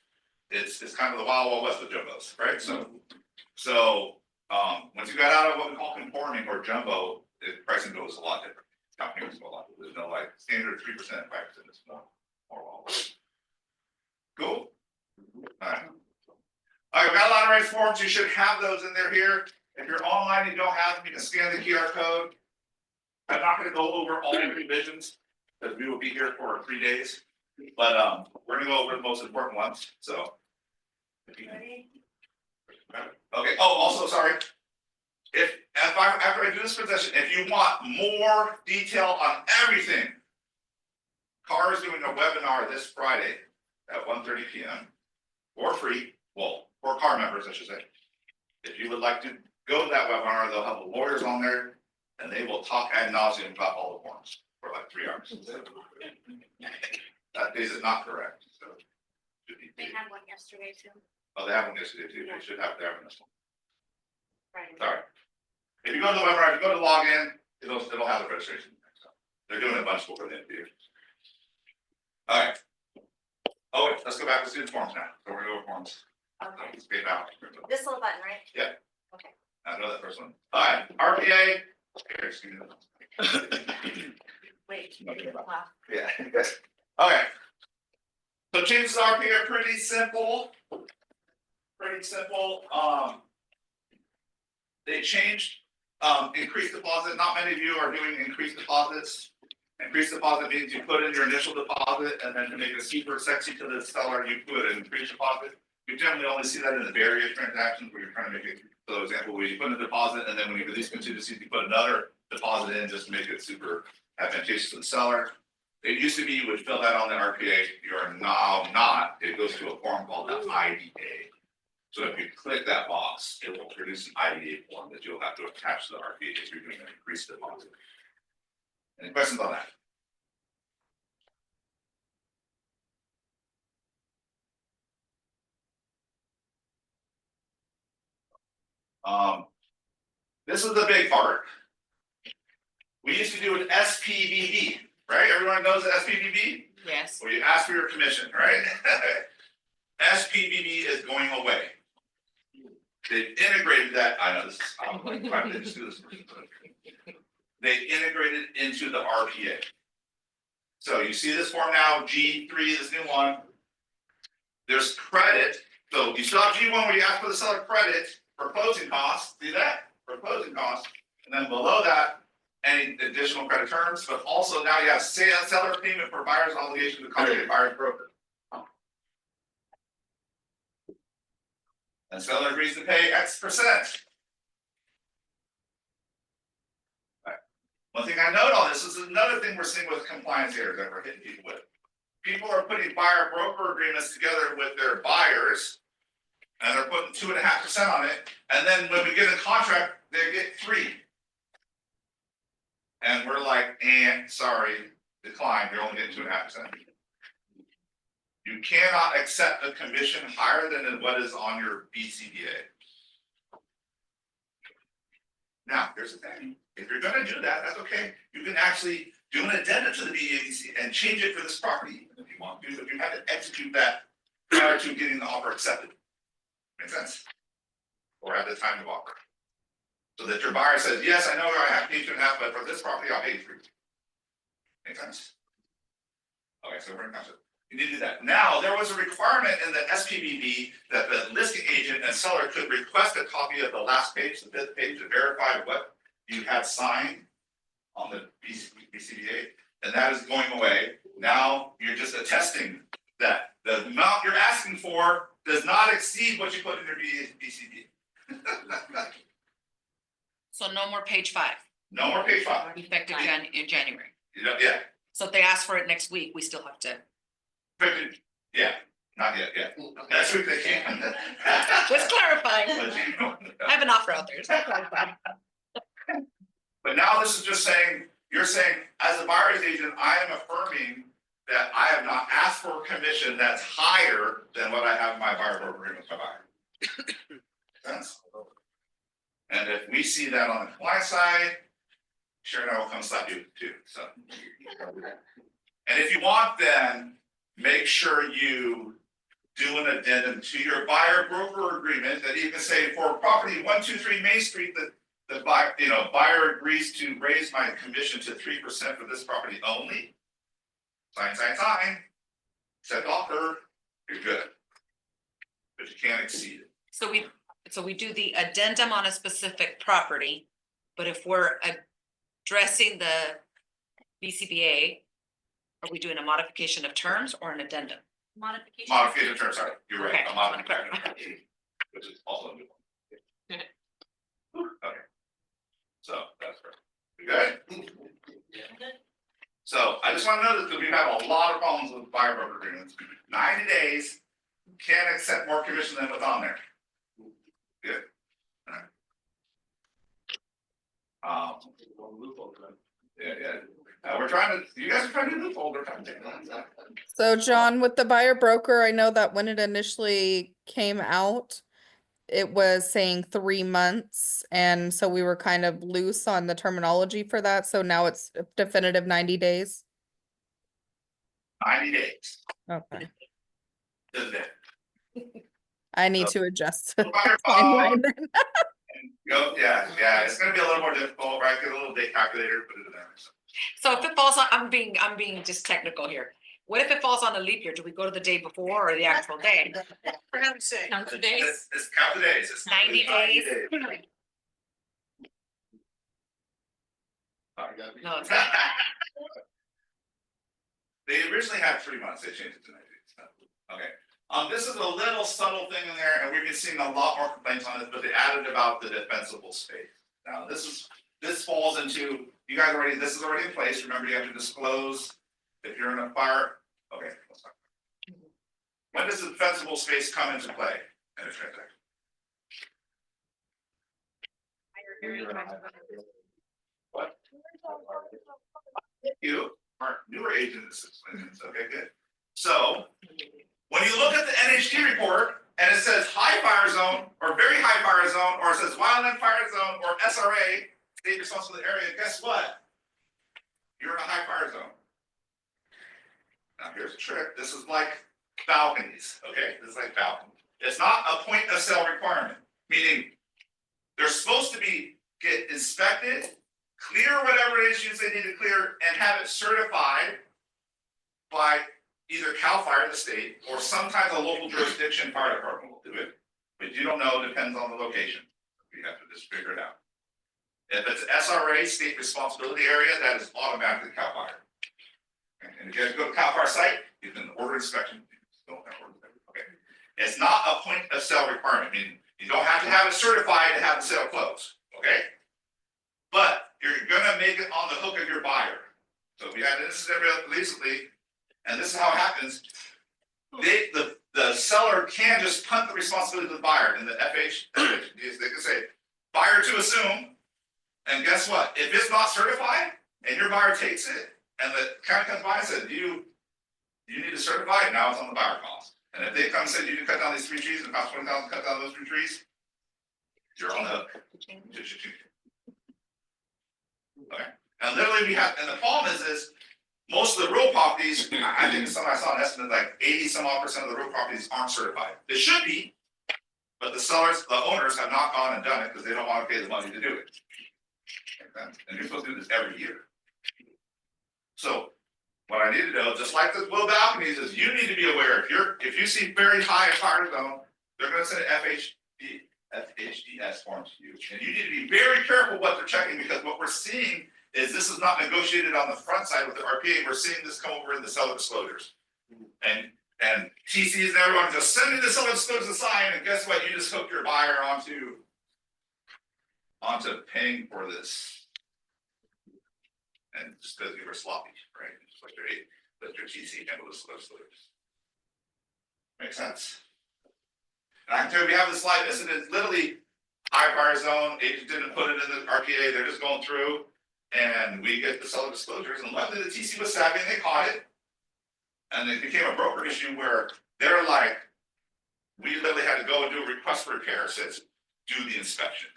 It's kind of the wild west with jumbos, right? So once you got out of what we call conforming or jumbo, the pricing goes a lot different. Companies go a lot. There's no like standard 3%, 5%. It's more wild west. Cool. Alright, we got a lot of rights forms. You should have those in there here. If you're online and you don't have them, you can scan the QR code. I'm not going to go over all the revisions because we will be here for 3 days, but we're going to go over the most important ones. So, okay. Oh, also, sorry. After I do this possession, if you want more detail on everything, CAR is doing a webinar this Friday at 1:30 p.m. for free. Well, for CAR members, I should say. If you would like to go to that webinar, they'll have the lawyers on there. And they will talk ad nauseum about all the forms for like 3 hours. That is not correct. So They had one yesterday too. oh, they have one yesterday too. They should have their this one. Right. Sorry. If you go to the webinar, if you go to log in, it'll have the registration. So they're doing a bunch for the interview. All right. Oh, wait, let's go back to student forms now. So we're gonna go over forms. Okay. Let's get out. This little button, right? Yeah. Okay. I know that first one. All right. RPA. Here, excuse me. Wait. Wow. Yeah. Okay. So changes to RPA are pretty simple. Pretty simple. They changed increased deposit. Not many of you are doing increased deposits. Increased deposit means you put in your initial deposit and then to make it super sexy to the seller, you put an increased deposit. You generally only see that in the barrier transactions where you're trying to make it, for example, where you put in a deposit and then when you release contingencies, you put another deposit in just to make it super advantageous to the seller. It used to be you would fill that on the RPA. You are now not. It goes to a form called the IDA. So if you click that box, it will produce an IDA form that you'll have to attach to the RPA if you're doing an increased deposit. Any questions on that? This is the big part. We used to do an SPVB, right? Everyone knows the SPVB? Yes. Where you ask for your commission, right? SPVB is going away. They've integrated that. I know this is, I'm like, why did they just do this? They integrated into the RPA. So you see this form now, G3, this new one. There's credit. So you still have G1 where you ask for the seller credit for closing costs. See that? For closing costs. And then below that, any additional credit terms, but also now you have seller payment for buyer's obligation to contact buyer's broker. And seller agrees to pay X%. Right. One thing I note on this is another thing we're seeing with compliance errors that we're hitting people with. People are putting buyer broker agreements together with their buyers, and they're putting 2.5% on it. And then when we get a contract, they get 3%. And we're like, sorry, decline, you're only getting 2.5%. You cannot accept a commission higher than what is on your BCBA. Now, here's the thing, if you're gonna do that, that's okay, you can actually do an addendum to the BADC and change it for this property if you want to, but you have to execute that prior to getting the offer accepted. Make sense? Or at the time of offer. So that your buyer says, yes, I know I have to pay 2.5, but for this property, I'll pay 3. Make sense? Okay, so we're in concept. You need to do that. Now, there was a requirement in the SPBB that the listing agent and seller could request a copy of the last page, the 5th page, to verify what you had signed on the BCBA, and that is going away. Now, you're just attesting that the amount you're asking for does not exceed what you put in your BCBA. So no more page 5, No more page 5. effective in January. You know, yeah, So if they ask for it next week, we still have to. yeah, not yet, yeah. Next week they can. Just clarifying. But you know, I have an offer out there. Just clarifying. But now this is just saying, you're saying, as a buyer's agent, I am affirming that I have not asked for a commission that's higher than what I have in my buyer broker agreement with my buyer. Sense? And if we see that on the client side, sure, I will come slap you too, so. And if you want, then make sure you do an addendum to your buyer broker agreement that you can say for property 123 Main Street, that the buyer, buyer agrees to raise my commission to 3% for this property only. Sign, set offer, you're good. But you can't exceed it. So we do the addendum on a specific property, but if we're addressing the BCBA, are we doing a modification of terms or an addendum? Modification of terms, sorry, you're right, Okay, a modification of terms, which is also a new one. Okay. So that's right. You good? So I just want to know that because we've had a lot of problems with buyer broker agreements. 90 days, can't accept more commission than what's on there. Good. All right. Yeah. We're trying to, you guys are trying to do loophole, we're trying to take that. So John, with the buyer broker, I know that when it initially came out, it was saying 3 months. And so we were kind of loose on the terminology for that. So now it's definitive 90 days. 90 days. Okay. Does it? I need to adjust. the Buyer timeline then. Go, yeah, it's gonna be a little more difficult, right? Get a little day calculator, put it in there. So if it falls on, I'm being just technical here. What if it falls on a leap year? Do we go to the day before or the actual day? For heaven's sake. Count the days. It's count the days. It's 90 days. No, it's not. They originally had 3 months, they changed it to 90 days. Okay, this is a little subtle thing in there, and we've been seeing a lot more complaints on it, but they added about the defensible space. Now, this falls into, you guys already, this is already in place, remember you have to disclose if you're in a fire, okay. Let's talk. When does the defensible space come into play in a transaction? What? You are newer agents, okay, good. So, when you look at the NHD report, and it says high fire zone, or very high fire zone, or it says wildland fire zone, or SRA, state responsibility area, guess what? You're in a high fire zone. Now here's a trick, this is like balconies, okay, this is like balcony. It's not a point of sale requirement, meaning they're supposed to get inspected, clear whatever issues they need to clear, and have it certified by either CAL FIRE, the state, or sometimes a local jurisdiction fire department will do it. But you don't know, it depends on the location. You have to just figure it out. If it's SRA, state responsibility area, that is automatically CAL FIRE. And if you have to go to CAL FIRE site, you can order inspection. Okay. It's not a point of sale requirement, meaning you don't have to have it certified to have the sale close, okay? But you're gonna make it on the hook of your buyer. So we had an incident recently, and this is how it happens. The seller can just punt the responsibility to the buyer in the FH. They can say, buyer to assume, and guess what? If it's not certified and your buyer takes it, and the county comes by and says, you need to certify it, now it's on the buyer cost. And if they come and say, you need to cut down these 3 trees and it costs $20,000 to cut down those 3 trees, you're on the hook. Okay, and literally we have, and the problem is most of the real properties, I think I saw an estimate like 80% of the real properties aren't certified. They should be, but the owners have not gone and done it because they don't want to pay the money to do it. Okay? And you're supposed to do this every year. So what I need to know, just like the little balconies, is you need to be aware, if you see very high fire zone, they're gonna send an FHDS form to you. And you need to be very careful what they're checking, because what we're seeing is this is not negotiated on the front side with the RPA. We're seeing this come over in the seller disclosures. And TCs and everyone just sending the seller disclosures sign, and guess what? You just hook your buyer onto paying for this. And just because you were sloppy, right? Just like let your TC handle this disclosures. Makes sense? And I can tell you, we have this slide. This is literally high fire zone. Agent didn't put it in the RPA. They're just going through, and we get the seller disclosures. And luckily, the TC was savvy and they caught it. And it became a broker issue where they're like, we literally had to go and do a request for repair. Says do the inspection,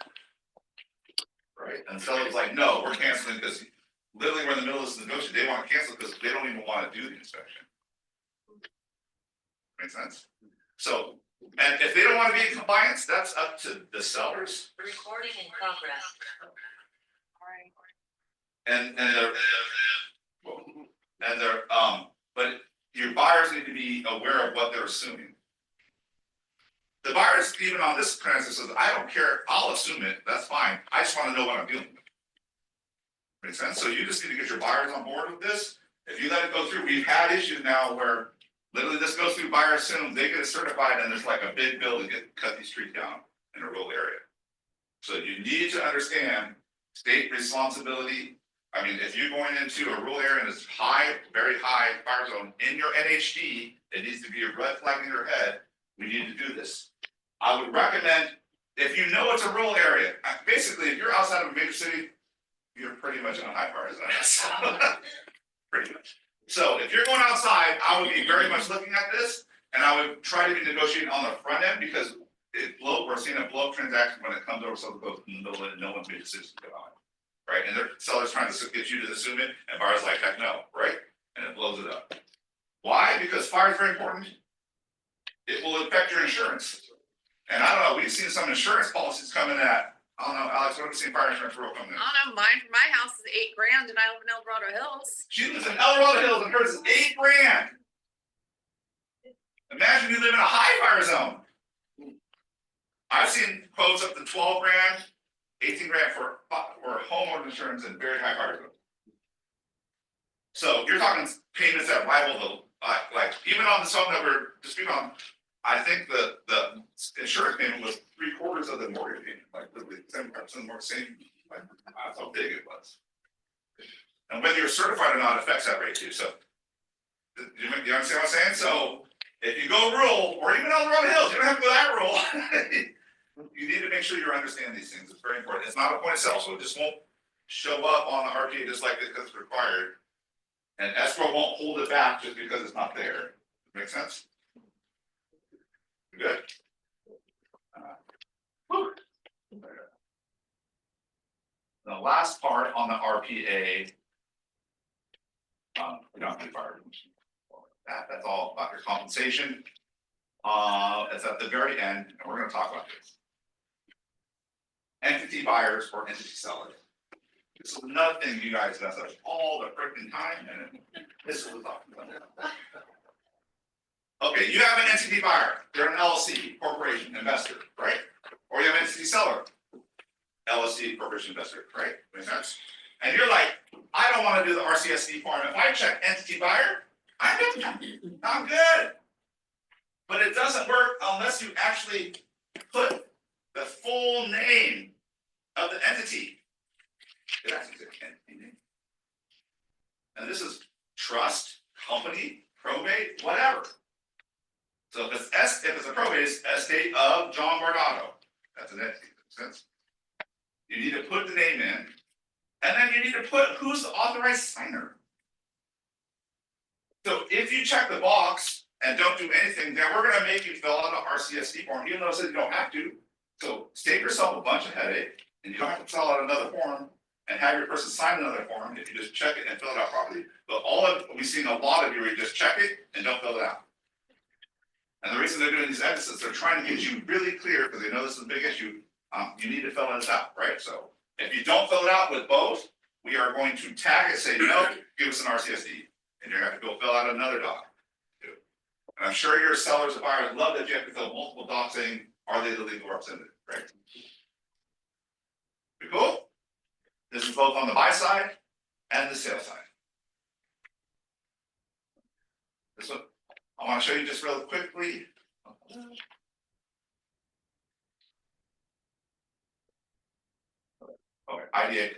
right? And the seller was like, no, we're canceling because literally we're in the middle of this negotiation. They want to cancel because they don't even want to do the inspection. Makes sense? So. And if they don't want to be in compliance, that's up to the sellers. Recording in progress. But your buyers need to be aware of what they're assuming. The buyers, even on this premise, says, I don't care, I'll assume it, that's fine. I just want to know what I'm dealing with. Makes sense? So you just need to get your buyers on board with this. If you let it go through, we've had issues now where literally this goes through buyer assumes, they get it certified, and there's like a big bill to cut these trees down in a rural area. So you need to understand state responsibility. I mean, if you're going into a rural area and it's high, very high fire zone in your NHD, it needs to be a red flag in your head. We need to do this. I would recommend, if you know it's a rural area, basically, if you're outside of a major city, you're pretty much in a high fire zone. Pretty much. So if you're going outside, I would be very much looking at this, and I would try to be negotiating on the front end, because we're seeing a blow up transaction when it comes over, so it goes in the middle and no one's made a decision to get on it. Right? And the seller's trying to get you to assume it, and buyer's like, heck no, right? And it blows it up. Why? Because fire is very important. It will affect your insurance. And I don't know, we've seen some insurance policies coming at, I don't know, Alex, what have we seen fire insurance rule coming in? I don't know, my house is $8,000 and I live in El Dorado Hills. She lives in El Dorado Hills and hers is $8,000. Imagine you live in a high fire zone. I've seen quotes up to $12,000, $18,000 for homeowner insurance in very high fire zones. So you're talking payments that rival the, like even on the zone that we're disputing on, I think the insurance payment was 3/4 of the mortgage payment, like literally 75% of the mortgage same, like that's how big it was. And whether you're certified or not affects that rate too. So you understand what I'm saying? So if you go rural or even on the Road Hills, you don't have to go that rural. You need to make sure you understand these things. It's very important. It's not a point of sale, so it just won't show up on the RPA just like it because it's required. And escrow won't hold it back just because it's not there. Make sense? Good. The last part on the RPA, we don't have any fire. That's all about your compensation. It's at the very end, and we're going to talk about this. Entity buyers or entity sellers. This is another thing you guys mess up all the freaking time, and this is what we're talking about. Okay, you have an entity buyer. They're an LLC, corporation, investor, right? Or you have an entity seller, LLC, corporation, investor, right? Makes sense? And you're like, I don't want to do the RCSD form. If I check entity buyer, I'm good. But it doesn't work unless you actually put the full name of the entity. It actually is an entity name. And this is trust, company, probate, whatever. So if it's a probate, it's estate of John Bardotto. That's an entity. Makes sense? You need to put the name in, and then you need to put who's the authorized signer. So if you check the box and don't do anything, then we're going to make you fill out an RCSD form, even though it says you don't have to. So save yourself a bunch of headache, and you don't have to fill out another form, and have your person sign another form if you just check it and fill it out properly. But we've seen a lot of you where you just check it and don't fill it out. And the reason they're doing these edits is they're trying to get you really clear, because they know this is a big issue. You need to fill this out, right? So if you don't fill it out with both, we are going to tag it, say, no, give us an RCSD. And you're gonna have to go fill out another doc. And I'm sure your sellers and buyers love that you have to fill multiple docs saying, are they the legal representative, right? We cool? This is both on the buy side and the sale side. This one, I want to show you just real quickly. Okay, IDA.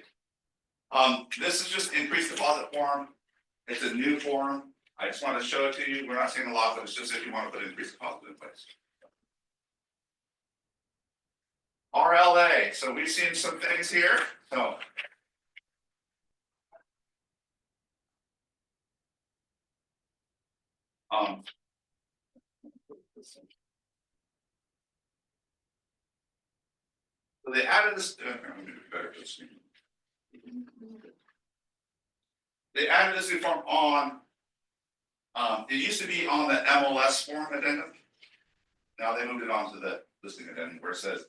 This is just increased deposit form. It's a new form. I just want to show it to you. We're not seeing a lot, but it's just if you want to put increased deposit in place. RLA. So we've seen some things here. So so they added this. They added this new form on. It used to be on the MLS form addendum. Now they moved it on to the listing addendum where it says,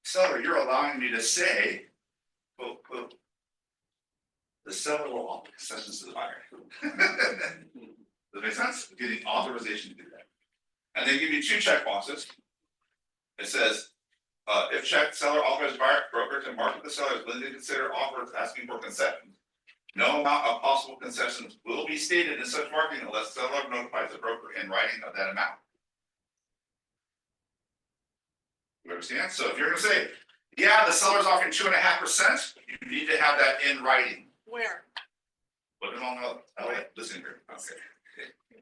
"Seller, you're allowing me to say, quote, quote, the seller will offer concessions to the buyer." Does that make sense? Getting authorization to do that. And they give you two checkboxes. It says, if seller authorizes buyer broker to market the seller as willing to consider offers asking for concessions, no amount of possible concessions will be stated in such marketing unless seller notifies the broker in writing of that amount. You understand? So if you're gonna say, yeah, the seller's offering 2.5%, you need to have that in writing. Where? Put it on the listen here. Okay.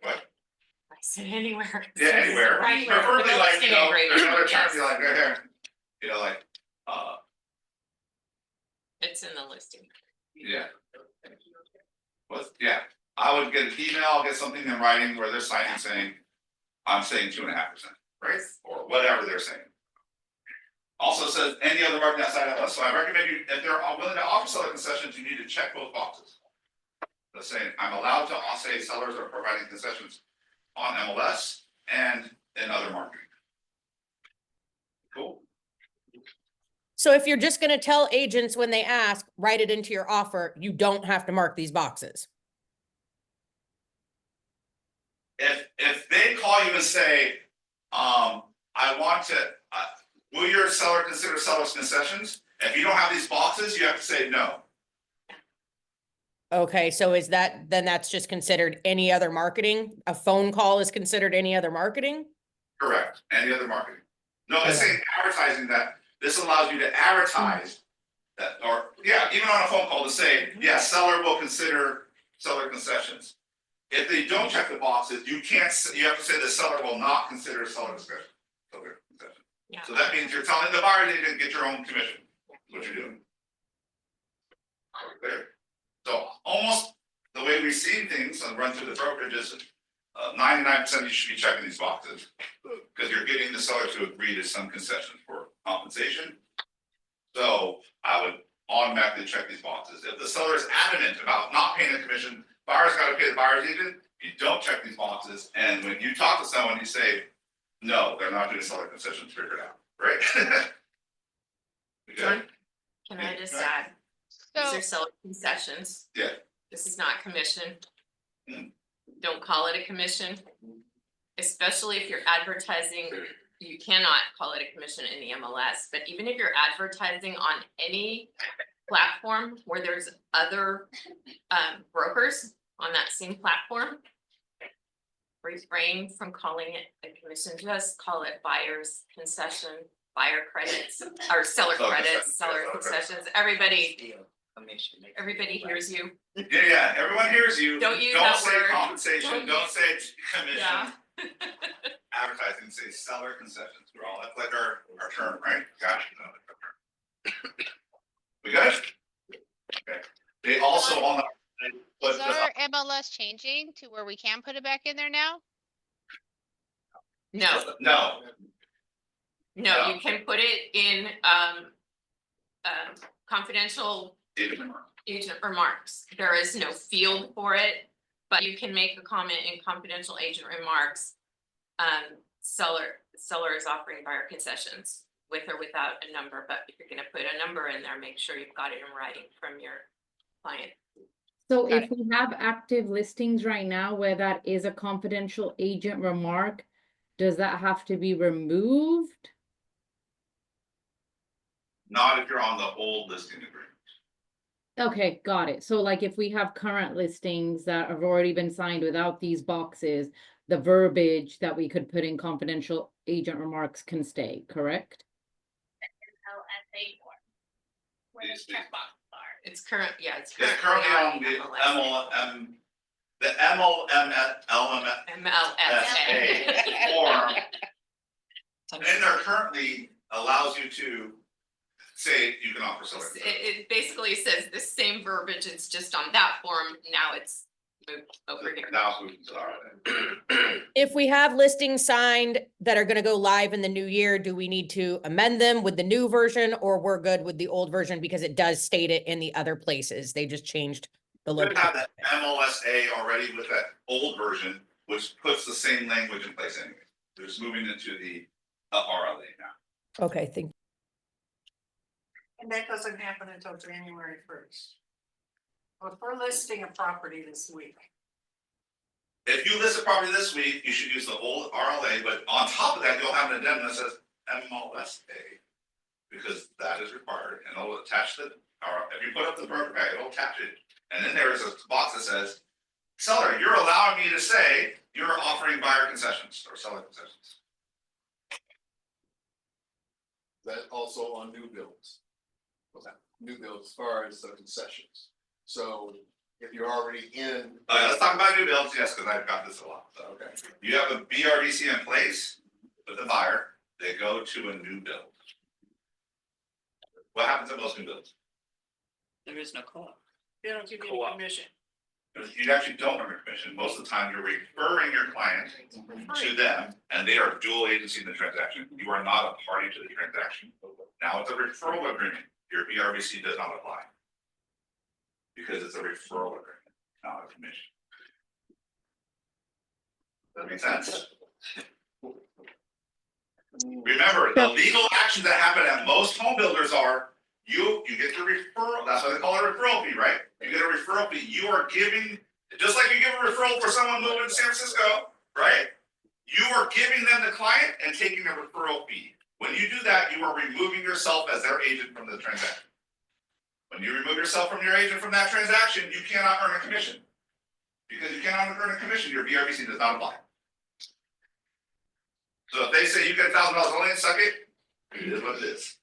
What? I said anywhere. Yeah, anywhere. Right. Preferably like, Listing agreement, another term, yes. be like right here. You know, like, It's in the listing. yeah. What, yeah, I would get an email, get something in writing where they're signing saying, I'm saying 2.5%, right? Or whatever they're saying. Also says any other market outside of us. So I recommend you, if they're willing to offer seller concessions, you need to check both boxes. They're saying, I'm allowed to say sellers are providing concessions on MLS and in other marketing. Cool. So if you're just gonna tell agents when they ask, write it into your offer, you don't have to mark these boxes. If they call you and say, I want to, will your seller consider seller's concessions? If you don't have these boxes, you have to say no. Okay, so is that, then that's just considered any other marketing? A phone call is considered any other marketing? Correct, any other marketing. No, it's saying advertising that, this allows you to advertise that, or, yeah, even on a phone call to say, yeah, seller will consider seller concessions. If they don't check the boxes, you can't, you have to say the seller will not consider seller concession. Yeah. So that means you're telling the buyer they didn't get your own commission, what you're doing. There. So almost the way we've seen things and run through the brokerage is 99% you should be checking these boxes. Because you're getting the seller to agree to some concessions for compensation. So I would automatically check these boxes. If the seller is adamant about not paying a commission, buyer's got to pay the buyer's agent. You don't check these boxes, and when you talk to someone, you say, no, they're not doing seller concessions, figure it out, right? John, can I just add, these So, are seller concessions. Yeah. This is not commission. Mm. Don't call it a commission. Especially if you're advertising, you cannot call it a commission in the MLS, but even if you're advertising on any platform where there's other brokers on that same platform, refrain from calling it a commission, just call it buyer's concession, buyer credits, or seller credits, seller concessions. Everybody hears you. Yeah, everyone hears you. Don't use that say word. compensation, don't say commission. Yeah. Advertising, say seller concessions, we're all, that's like our term, right? Gotcha. We good? Okay. They also on the. is our MLS changing to where we can put it back in there now? No, No, no, you can put it in confidential agent remarks. There is no field for it, but you can make a comment in confidential agent remarks. Seller is offering buyer concessions with or without a number, but if you're gonna put a number in there, make sure you've got it in writing from your client. So Got if we have active listings right now where that is a confidential agent remark, does that have to be removed? Not if you're on the old listing agreement. Okay, got it. So like if we have current listings that have already been signed without these boxes, the verbiage that we could put in confidential agent remarks can stay, correct? LSA form. Where the checkboxes are. It's current, yeah, it's It's currently on the MLM, the MLSA form. And there currently allows you to say you can offer seller. It basically says the same verbiage, it's just on that form, now it's moved over here. Now it's moving to the If we have listings signed that are gonna go live in the new year, do we need to amend them with the new version, or we're good with the old version because it does state it in the other places? They just changed the You location. have that MLSA already with that old version, which puts the same language in place anyway. They're just moving into the RLA now. Okay, thank you. And that doesn't happen until January 1st. Well, if we're listing a property this week. If you list a property this week, you should use the old RLA, but on top of that, you'll have an addendum that says MLSA. Because that is required, and it'll attach the, or if you put up the broker pack, it'll attach it. And then there is a box that says, seller, you're allowing me to say you're offering buyer concessions or seller concessions. That also on new builds. New builds as far as the concessions. So if you're already in. Let's talk about new builds, yes, because I've got this a lot. So, Okay. you have a BRDC in place with the buyer, they go to a new build. What happens in most new builds? There is no co-op. They don't give you any commission. You actually don't earn a commission. Most of the time, you're referring your client to them, and they are dual agency in the transaction. You are not a party to the transaction. Now, it's a referral agreement. Your BRBC does not apply. Because it's a referral agreement, not a commission. Does that make sense? Remember, the legal actions that happen at most home builders are, you get the referral, that's why they call it a referral fee, right? You get a referral fee, you are giving, just like you give a referral for someone moving to San Francisco, right? You are giving them the client and taking a referral fee. When you do that, you are removing yourself as their agent from the transaction. When you remove yourself from your agent from that transaction, you cannot earn a commission. Because you cannot earn a commission, your BRBC does not apply. So if they say you get $1,000 only, suck it, it is what it is.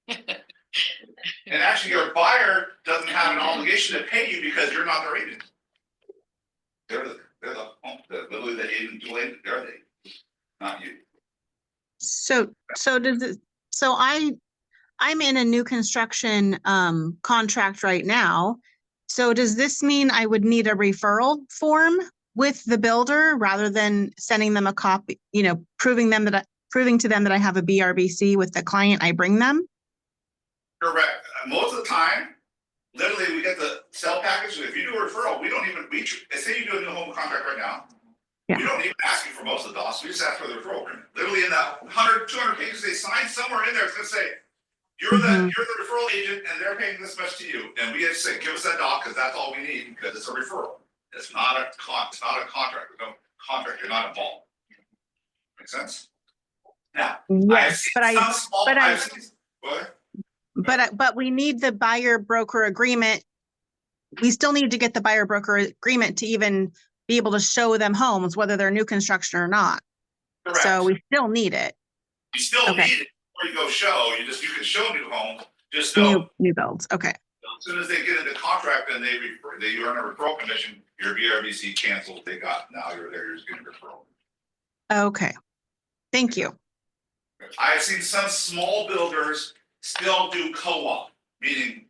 And actually, your buyer doesn't have an obligation to pay you because you're not their agent. They're literally the agent, they're the agent, not you. So does it, I'm in a new construction contract right now. So does this mean I would need a referral form with the builder rather than sending them a copy, proving to them that I have a BRBC with the client I bring them? Correct. Most of the time, literally, we get the sell package. If you do a referral, we don't even, say you do a new home contract right now. Yeah. We don't even ask you for most of the docs. We just ask for the referral agreement. Literally in that 100, 200 pages they sign, somewhere in there, it's gonna say, you're the referral agent and they're paying this much to you. And we just say, give us that doc, because that's all we need, because it's a referral. It's not a contract. There's no contract, you're not involved. Make sense? Now, yes, but we need the buyer broker agreement. We still need to get the buyer broker agreement to even be able to show them homes, whether they're new construction or not. Correct. So we still need it. You still need it before you go show. You can show new homes. Just know new builds. Okay. As soon as they get into contract and they earn a referral commission, your BRBC canceled. They got, now you're there. You're just getting a referral. Okay. Thank you. I've seen some small builders still do co-op, meaning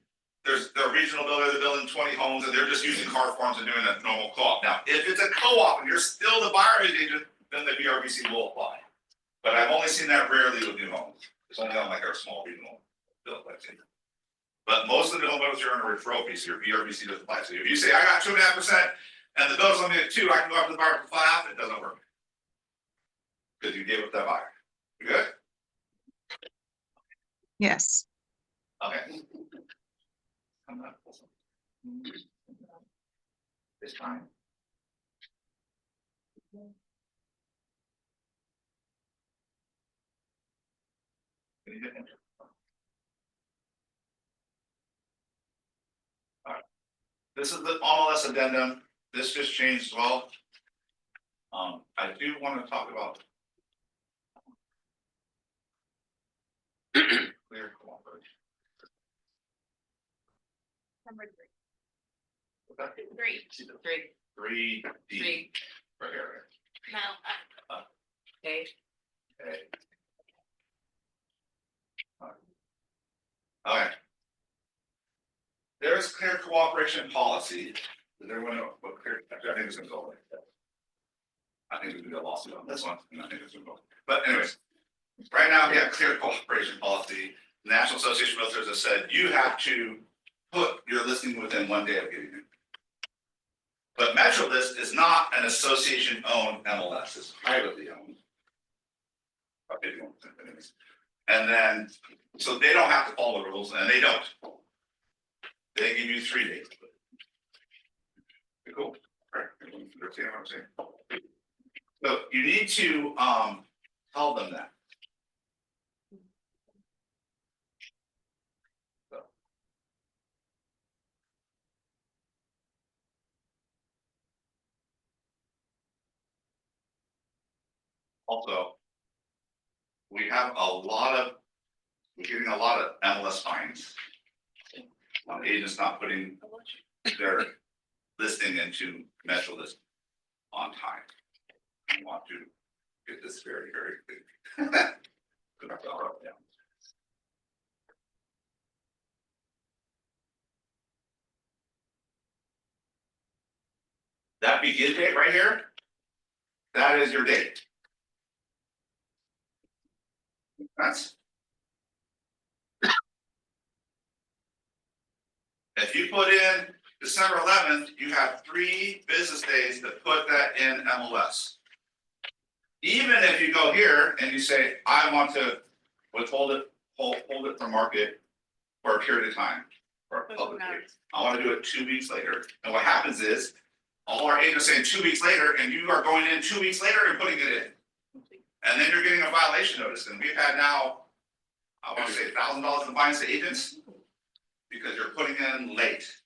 they're a regional builder, they're building 20 homes and they're just using car forms and doing a normal co-op. Now, if it's a co-op and you're still the buyer agent, then the BRBC will apply. But I've only seen that rarely with new homes. It's only on like our small regional build, I've seen. But most of the homeowners are on a referral piece, your VRBC doesn't apply. So if you say, I got 2.5% and the bill's only at 2, I can go up to the buyer for 5, it doesn't work. Because you gave it to that buyer. You good? Yes. Okay. It's fine. Alright. This is the MLS addendum. This just changed as well. I do want to talk about clear cooperation. Number 3. What's that? 3. 3D. Three. Right here. No. Okay. Okay. Okay. There's clear cooperation policy. Does everyone know what clear? Actually, I think it's gonna go like that. I think we can do a lawsuit on this one, and I think it's gonna go. But anyways, right now we have clear cooperation policy. The National Association of Realtors has said you have to put your listing within 1 day of getting it. But MetroList is not an association-owned MLS; it's privately owned. About 51%, anyways. And then, so they don't have to follow the rules, and they don't. They give you 3 days. Cool. Alright, understand what I'm saying. So you need to tell them that. So. Also, we're getting a lot of MLS fines. On agents not putting their listing into MetroList on time. I want to get this very, very clear. Good enough, I'll write it down. That begin date right here, that is your date. That's. If you put in December 11th, you have 3 business days to put that in MLS. Even if you go here and you say, I want to withhold it, hold it for market for a period of time, for a public date. I want to do it 2 weeks later. And what happens is, all our agents saying 2 weeks later, and you are going in 2 weeks later and putting it in. And then you're getting a violation notice. And we've had now, I want to say $1,000 in fines to agents because you're putting in late.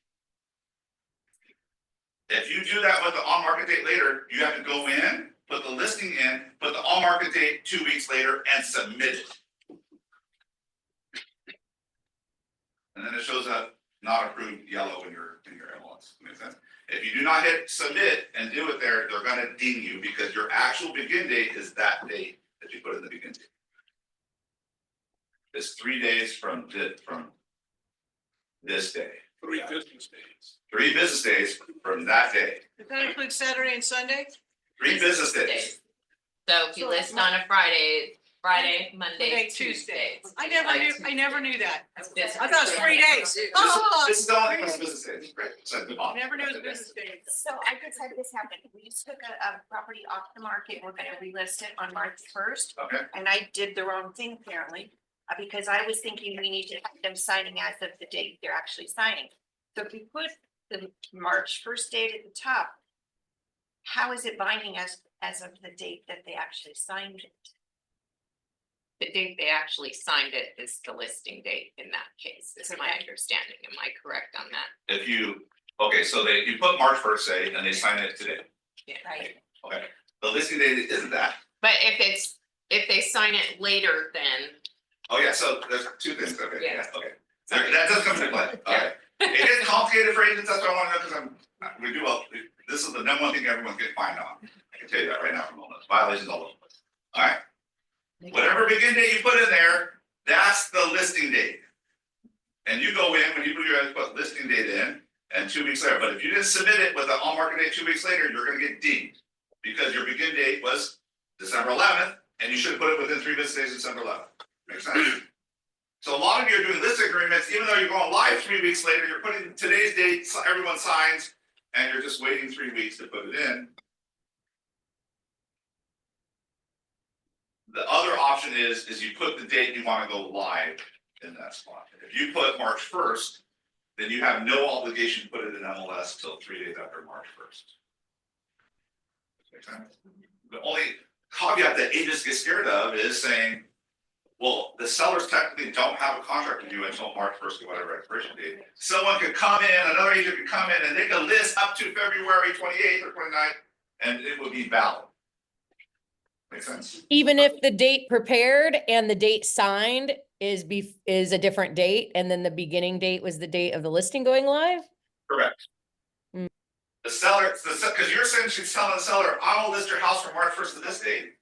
If you do that with the on-market date later, you have to go in, put the listing in, put the on-market date 2 weeks later, and submit it. And then it shows up not approved yellow in your MLS. Makes sense? If you do not hit submit and do it there, they're gonna ding you because your actual begin date is that date that you put in the begin date. It's 3 days from this day. 3 business days. 3 business days from that day. Does that include Saturday and Sunday? 3 business days. So if you list on a Friday, Monday, Tuesday. I never knew that. I This- thought it was 3 days. Oh, This is the only business days. Great. So good. I never knew it was business days. So I just had this happen. We just took a property off the market. We're gonna relist it on March 1st. Okay. And I did the wrong thing apparently, because I was thinking we need to have them signing as of the date they're actually signing. So if we put the March 1st date at the top, how is it binding as of the date that they actually signed it? The date they actually signed it is the listing date in that case, is my understanding. Am I correct on that? If you, okay, so you put March 1st, say, and they sign it today. Yeah. Right. Okay. The listing date isn't that. But if they sign it later, then. Oh, yeah, so there's 2 things. Okay, Yeah. yeah, okay. That does come into play. Okay. It gets complicated for agents. That's what I want to know because this is the number 1 thing everyone's getting fined on. I can tell you that right now from all those violations all over the place. All right. Whatever begin date you put in there, that's the listing date. And you go in, when you do your put listing date in, and 2 weeks later, but if you didn't submit it with the on-market date 2 weeks later, you're gonna get dinged. Because your begin date was December 11th, and you should have put it within 3 business days of December 11th. Makes sense? So a lot of you are doing listing agreements, even though you're going live 3 weeks later, you're putting today's date, so everyone signs, and you're just waiting 3 weeks to put it in. The other option is you put the date you want to go live in that spot. If you put March 1st, then you have no obligation to put it in MLS till 3 days after March 1st. Make sense? The only caveat that agents get scared of is saying, well, the sellers technically don't have a contract with you until March 1st or whatever expiration date. Someone could come in, another agent could come in and they could list up to February 28th or 29th, and it would be valid. Make sense? Even if the date prepared and the date signed is a different date, and then the beginning date was the date of the listing going live? Correct. Mm. The seller, because you're essentially telling the seller, I will list your house from March 1st to this date.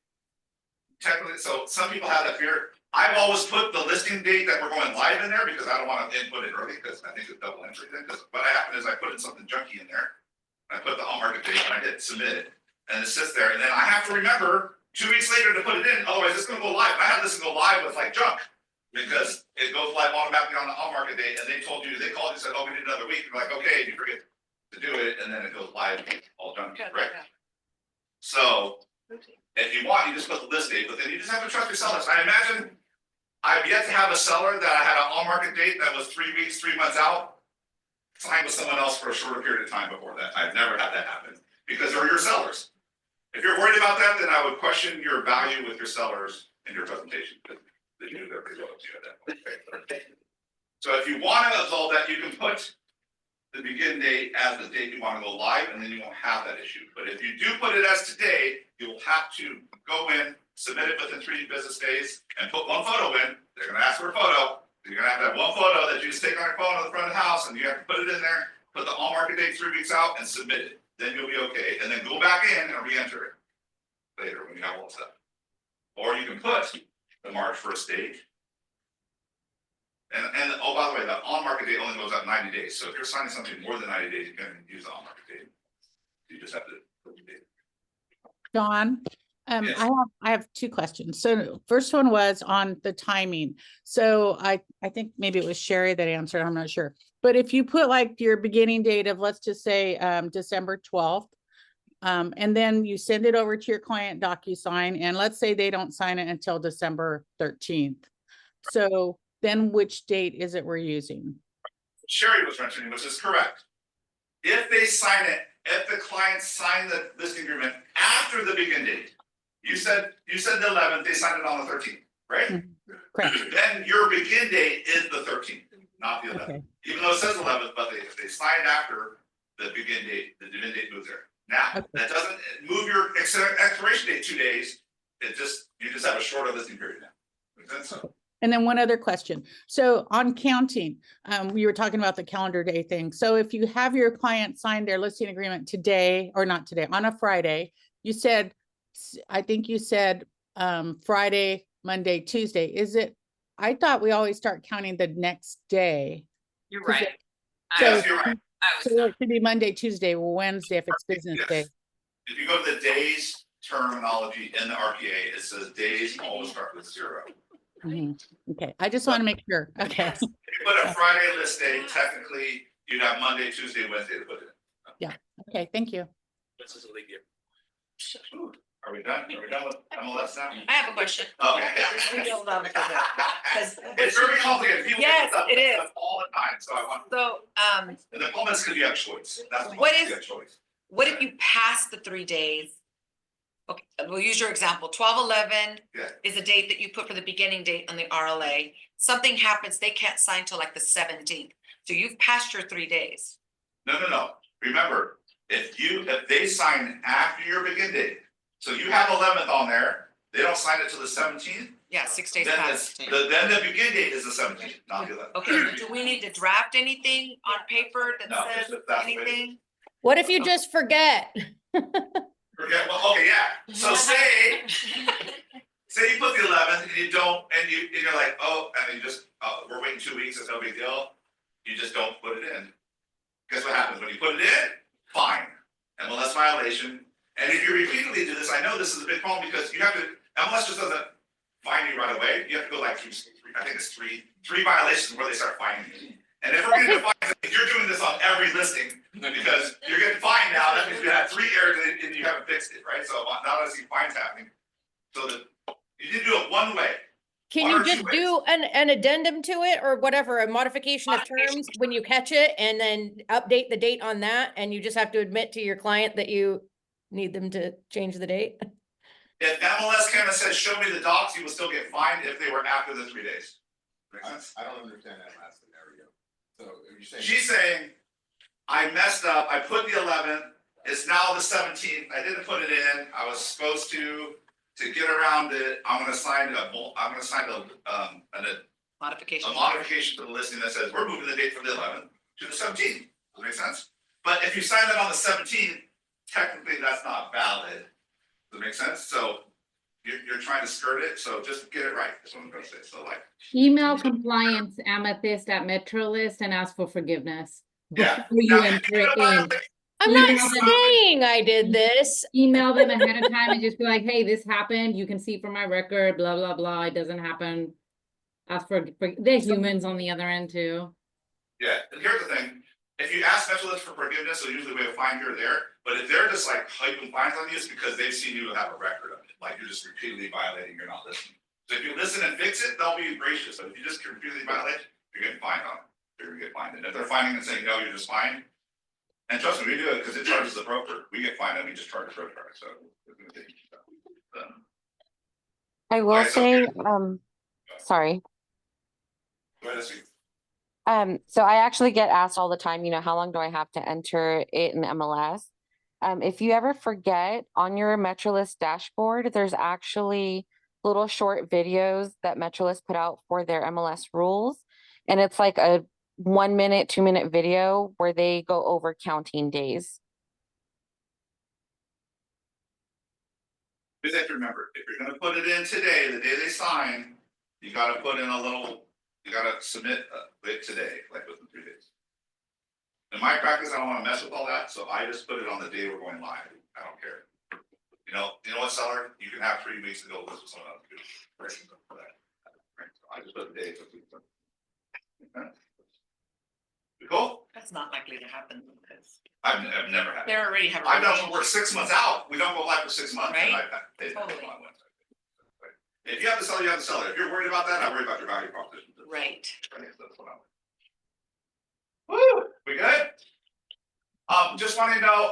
Technically, so some people have that fear. I've always put the listing date that we're going live in there because I don't want to input it early because I think it's double entry then. Because what happened is I put in something junky in there. I put the on market date and I hit submit, and it sits there, and then I have to remember 2 weeks later to put it in. Otherwise, it's going to go live. I had this go live with like junk because it goes live automatically on the on market date, and they called you and said, oh, we need another week. You're like, okay, you forget to do it, and then it goes live all done. Right. So if you want, you just put the list date, but then you just have to trust your sellers. I imagine I've yet to have a seller that I had an on market date that was 3 weeks, 3 months out, signed with someone else for a shorter period of time before that. I've never had that happen because they're your sellers. If you're worried about that, then I would question your value with your sellers in your presentation. They do their pretty well to you at that point. So if you want to absolve that, you can put the begin date as the date you want to go live, and then you won't have that issue. But if you do put it as today, you'll have to go in, submit it within 3 business days, and put one photo in. They're going to ask for a photo. You're going to have that one photo that you just take on your phone on the front of the house, and you have to put it in there, put the on market date 3 weeks out, and submit it. Then you'll be okay. And then go back in and re-enter it later when you have all the stuff. Or you can put the March 1st date. And oh, by the way, the on market date only goes up 90 days. So if you're signing something more than 90 days, you can use the on market date. You just have to put the date. Dawn, Yes. I have 2 questions. So first one was on the timing. So I think maybe it was Sherry that answered, I'm not sure. But if you put like your beginning date of, let's just say, December 12th, and then you send it over to your client DocuSign, and let's say they don't sign it until December 13th. So then which date is it we're using? Sherry was mentioning, which is correct. If they sign it, if the client signed the listing agreement after the begin date, you said the 11th, they signed it on the 13th, right? Correct. Then your begin date is the 13th, not the 11th. Okay. Even though it says 11th, but if they signed after the begin date, the begin date moves there. Now, that doesn't move your expiration date 2 days. You just have a shorter listing period now. Makes sense? So, And then one other question. So on counting, we were talking about the calendar day thing. So if you have your client sign their listing agreement today, or not today, on a Friday, you said, I think you said Friday, Monday, Tuesday. Is it? I thought we always start counting the next day. You're right. yes, you're right. So it should be Monday, Tuesday, Wednesday if it's business Yes. day. If you go to the days terminology in the RPA, it says days always start with 0. Mhm. Okay, I just want to make sure. Okay. If you put a Friday list date, technically you'd have Monday, Tuesday, Wednesday to put it in. Yeah. Okay, thank you. This is a league year. Are we done? Are we done with MLS now? I have a question. Okay. Because It's very complicated. People Yes, get stuff it is. all the time, so I want. So, And the comments could be a choice. That's What you is- have choice. what if you pass the 3 days? Okay, we'll use your example, 12/11 Yeah. is the date that you put for the beginning date on the RLA. Something happens, they can't sign till like the 17th. So you've passed your 3 days. No. Remember, if they sign after your begin date, so you have 11th on there, they don't sign it till the 17th. Yeah, 6 days Then past. then the begin date is the 17th, not the 11th. Okay, do we need to draft anything on paper that No, says just that's the way- anything? What if you just forget? Forget, well, okay, yeah. So say you put the 11th and you don't, and you're like, oh, and you just, we're waiting 2 weeks, it's no big deal. You just don't put it in. Guess what happens? When you put it in, fine. MLS violation. And if you repeatedly do this, I know this is a big problem because you have to, MLS just doesn't fine you right away. You have to go like through, I think it's three violations where they start fining you. And if we're gonna define, if you're doing this on every listing, because you're getting fined now, that means you had 3 errors and you haven't fixed it, right? So now I see fines happening. So that you did do it one way. Can One you or two just ways. do an addendum to it or whatever, a modification of terms when you catch it and then update the date on that? And you just have to admit to your client that you need them to change the date? If MLS kind of says, show me the docs, you will still get fined if they were after the 3 days. Make sense? I don't understand that last scenario. So are you saying? She's saying, I messed up, I put the 11th, it's now the 17th, I didn't put it in, I was supposed to get around it, I'm gonna sign a Modification. modification to the listing that says, we're moving the date from the 11th to the 17th. Does that make sense? But if you sign that on the 17th, technically that's not valid. Does that make sense? So you're trying to skirt it, so just get it right, is what I'm gonna say, so like. Email compliance amethyst@metrolist and ask for forgiveness. Yeah. Before you enter it in. I'm not Email them- saying I did this. Email them ahead of time and just be like, hey, this happened, you can see from my record, blah, blah, blah, it doesn't happen. Ask for, they're humans on the other end too. Yeah, and here's the thing, if you ask specialists for forgiveness, they'll usually waive a fine here or there, but if they're just like hyping fines on you, it's because they've seen you have a record of it, like you're just repeatedly violating, you're not listening. So if you listen and fix it, they'll be gracious, but if you just repeatedly violate, you're getting fined on it, you're gonna get fined, and if they're fining and saying, no, you're just fine. And trust me, we do it because it charges the broker, we get fined and we just charge a broker, so. I will Okay, so say, here- sorry. Go ahead, Steve. So I actually get asked all the time, you know, how long do I have to enter it in MLS? If you ever forget, on your Metrolist dashboard, there's actually little short videos that Metrolist put out for their MLS rules. And it's like a 1 minute, 2 minute video where they go over counting days. Just have to remember, if you're gonna put it in today, the day they sign, you gotta put in a little, you gotta submit it today, like within 3 days. In my practice, I don't wanna mess with all that, so I just put it on the day we're going live, I don't care. You know what, seller, you can have 3 weeks to go list with someone else. Right, for that. Right, so I just put the day. Okay. Cool? That's not likely to happen because I've never had. they're already have. a I've done, relationship. we're 6 months out, we don't go live for 6 months. and Right? they- Totally. If you have to sell, you have to sell it. If you're worried about that, I worry about your value proposition. Right. Right, that's what I'm. Woo, we good? Just wanting to know,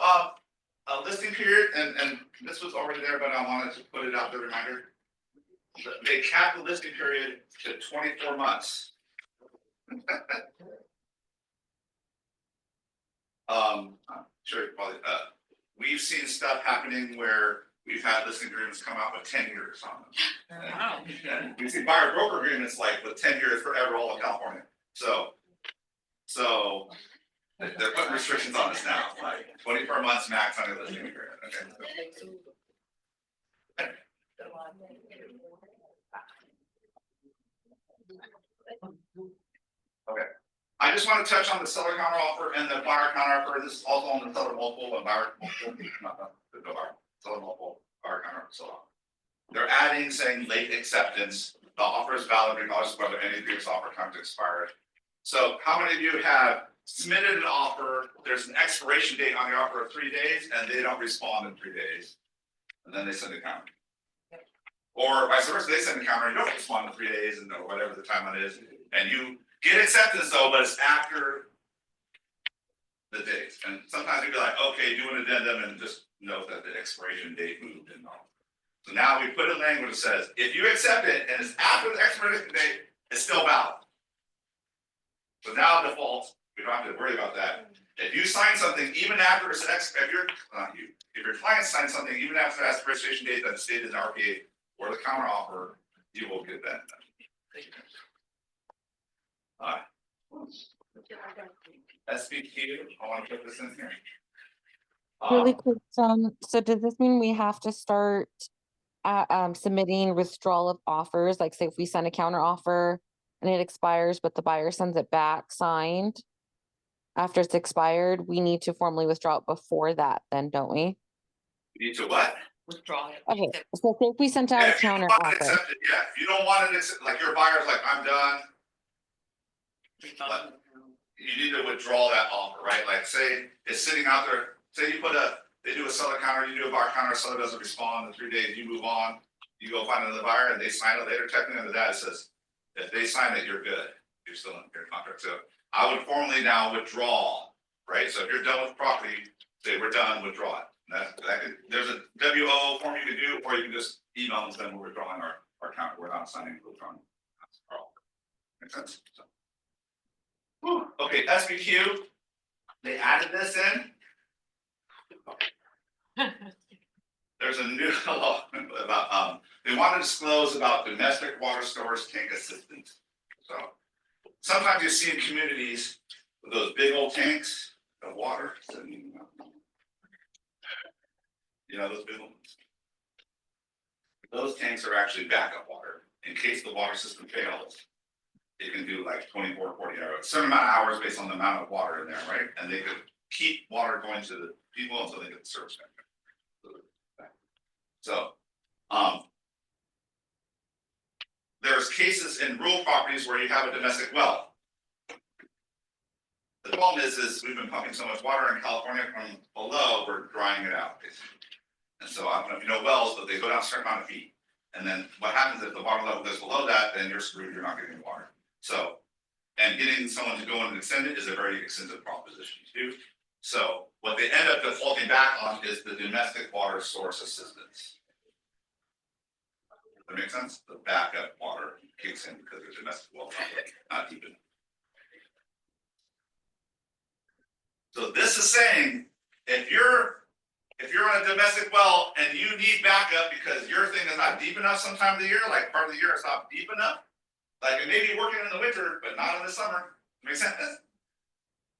a listing period, and this was already there, but I wanted to put it out the reminder. They capped the listing period to 24 months. I'm sure you probably, we've seen stuff happening where we've had listing agreements come out with 10 years on them. Wow. And we've seen buyer broker agreements like with 10 years forever all of California. So they're putting restrictions on us now, like 24 months max on your listing agreement. Okay. Okay. I just want to touch on the seller counter offer and the buyer counter offer. This is also on the seller multiple and buyer multiple, not the buyer, seller multiple, buyer counter, so on. They're adding saying late acceptance. The offer is valid regardless of whether any previous offer comes to expire. So how many of you have submitted an offer? There's an expiration date on the offer of 3 days and they don't respond in 3 days. And then they send a counter. Or vice versa, they send a counter, you don't respond in 3 days and or whatever the timeline is, and you get acceptance though, but it's after the dates. And sometimes you'd be like, okay, do an addendum and just note that the expiration date moved and all. So now we put in language that says, if you accept it and it's after the expiration date, it's still valid. So now default, we don't have to worry about that. If you sign something, even after it's if your client signs something, even after the expiration date that's stated in the RPA or the counter offer, you will get that. SBQ, I want to put this in here. Really quick, so does this mean we have to start submitting withdrawal of offers? Like say if we send a counter offer and it expires, but the buyer sends it back signed after it's expired, we need to formally withdraw it before that then, don't we? You need to what? Withdraw it. Okay, so if we sent out a If you don't counter want it offer, accepted, yeah, if you don't want it, like your buyer's like, I'm done, but you need to withdraw that offer, right? Like say it's sitting out there, say they do a seller counter, you do a buyer counter, seller doesn't respond in 3 days, you move on. You go find another buyer and they sign it later, technically the data says, if they sign it, you're good. You're still in your contract. So I would formally now withdraw, right? So if you're done with property, say we're done, withdraw it. There's a WO form you can do, or you can just email them, we're withdrawing our counter, we're not signing, we're withdrawing. Makes sense? So. Whew. Okay, SBQ, they added this in. There's a new law about, they want to disclose about domestic water storage tank assistance. So sometimes you see in communities with those big old tanks of water. You know, those big ones. Those tanks are actually backup water in case the water system fails. It can do like 24, 40 hours, certain amount of hours based on the amount of water in there, right? And they could keep water going to the people until they get the service back. So, there's cases in rural properties where you have a domestic well. The problem is we've been pumping so much water in California from below, we're drying it out. And so I don't know if you know wells, but they go down a certain amount of feet. And then what happens if the water level goes below that, then you're screwed, you're not getting water. So, and getting someone to go in and extend it is a very expensive proposition too. So what they end up defaulting back on is the domestic water source assistance. That makes sense? The backup water kicks in because there's domestic well not deep enough. So this is saying if you're on a domestic well and you need backup because your thing is not deep enough sometime of the year, like part of the year it's not deep enough, like it may be working in the winter, but not in the summer. Makes sense?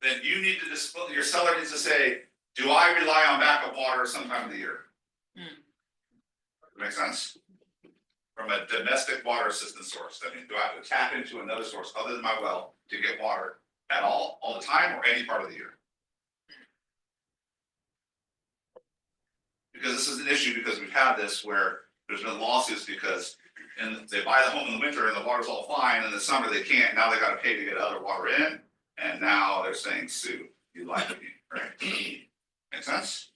Then you need to disclose, your seller needs to say, do I rely on backup water sometime of the year? Make sense? From a domestic water assistance source. I mean, do I have to tap into another source other than my well to get water at all the time, or any part of the year? Because this is an issue, because we've had this where there's been lawsuits because they buy the home in the winter and the water's all fine, and in the summer they can't, now they gotta pay to get other water in, and now they're saying, sue, you lied to me, right? Make sense?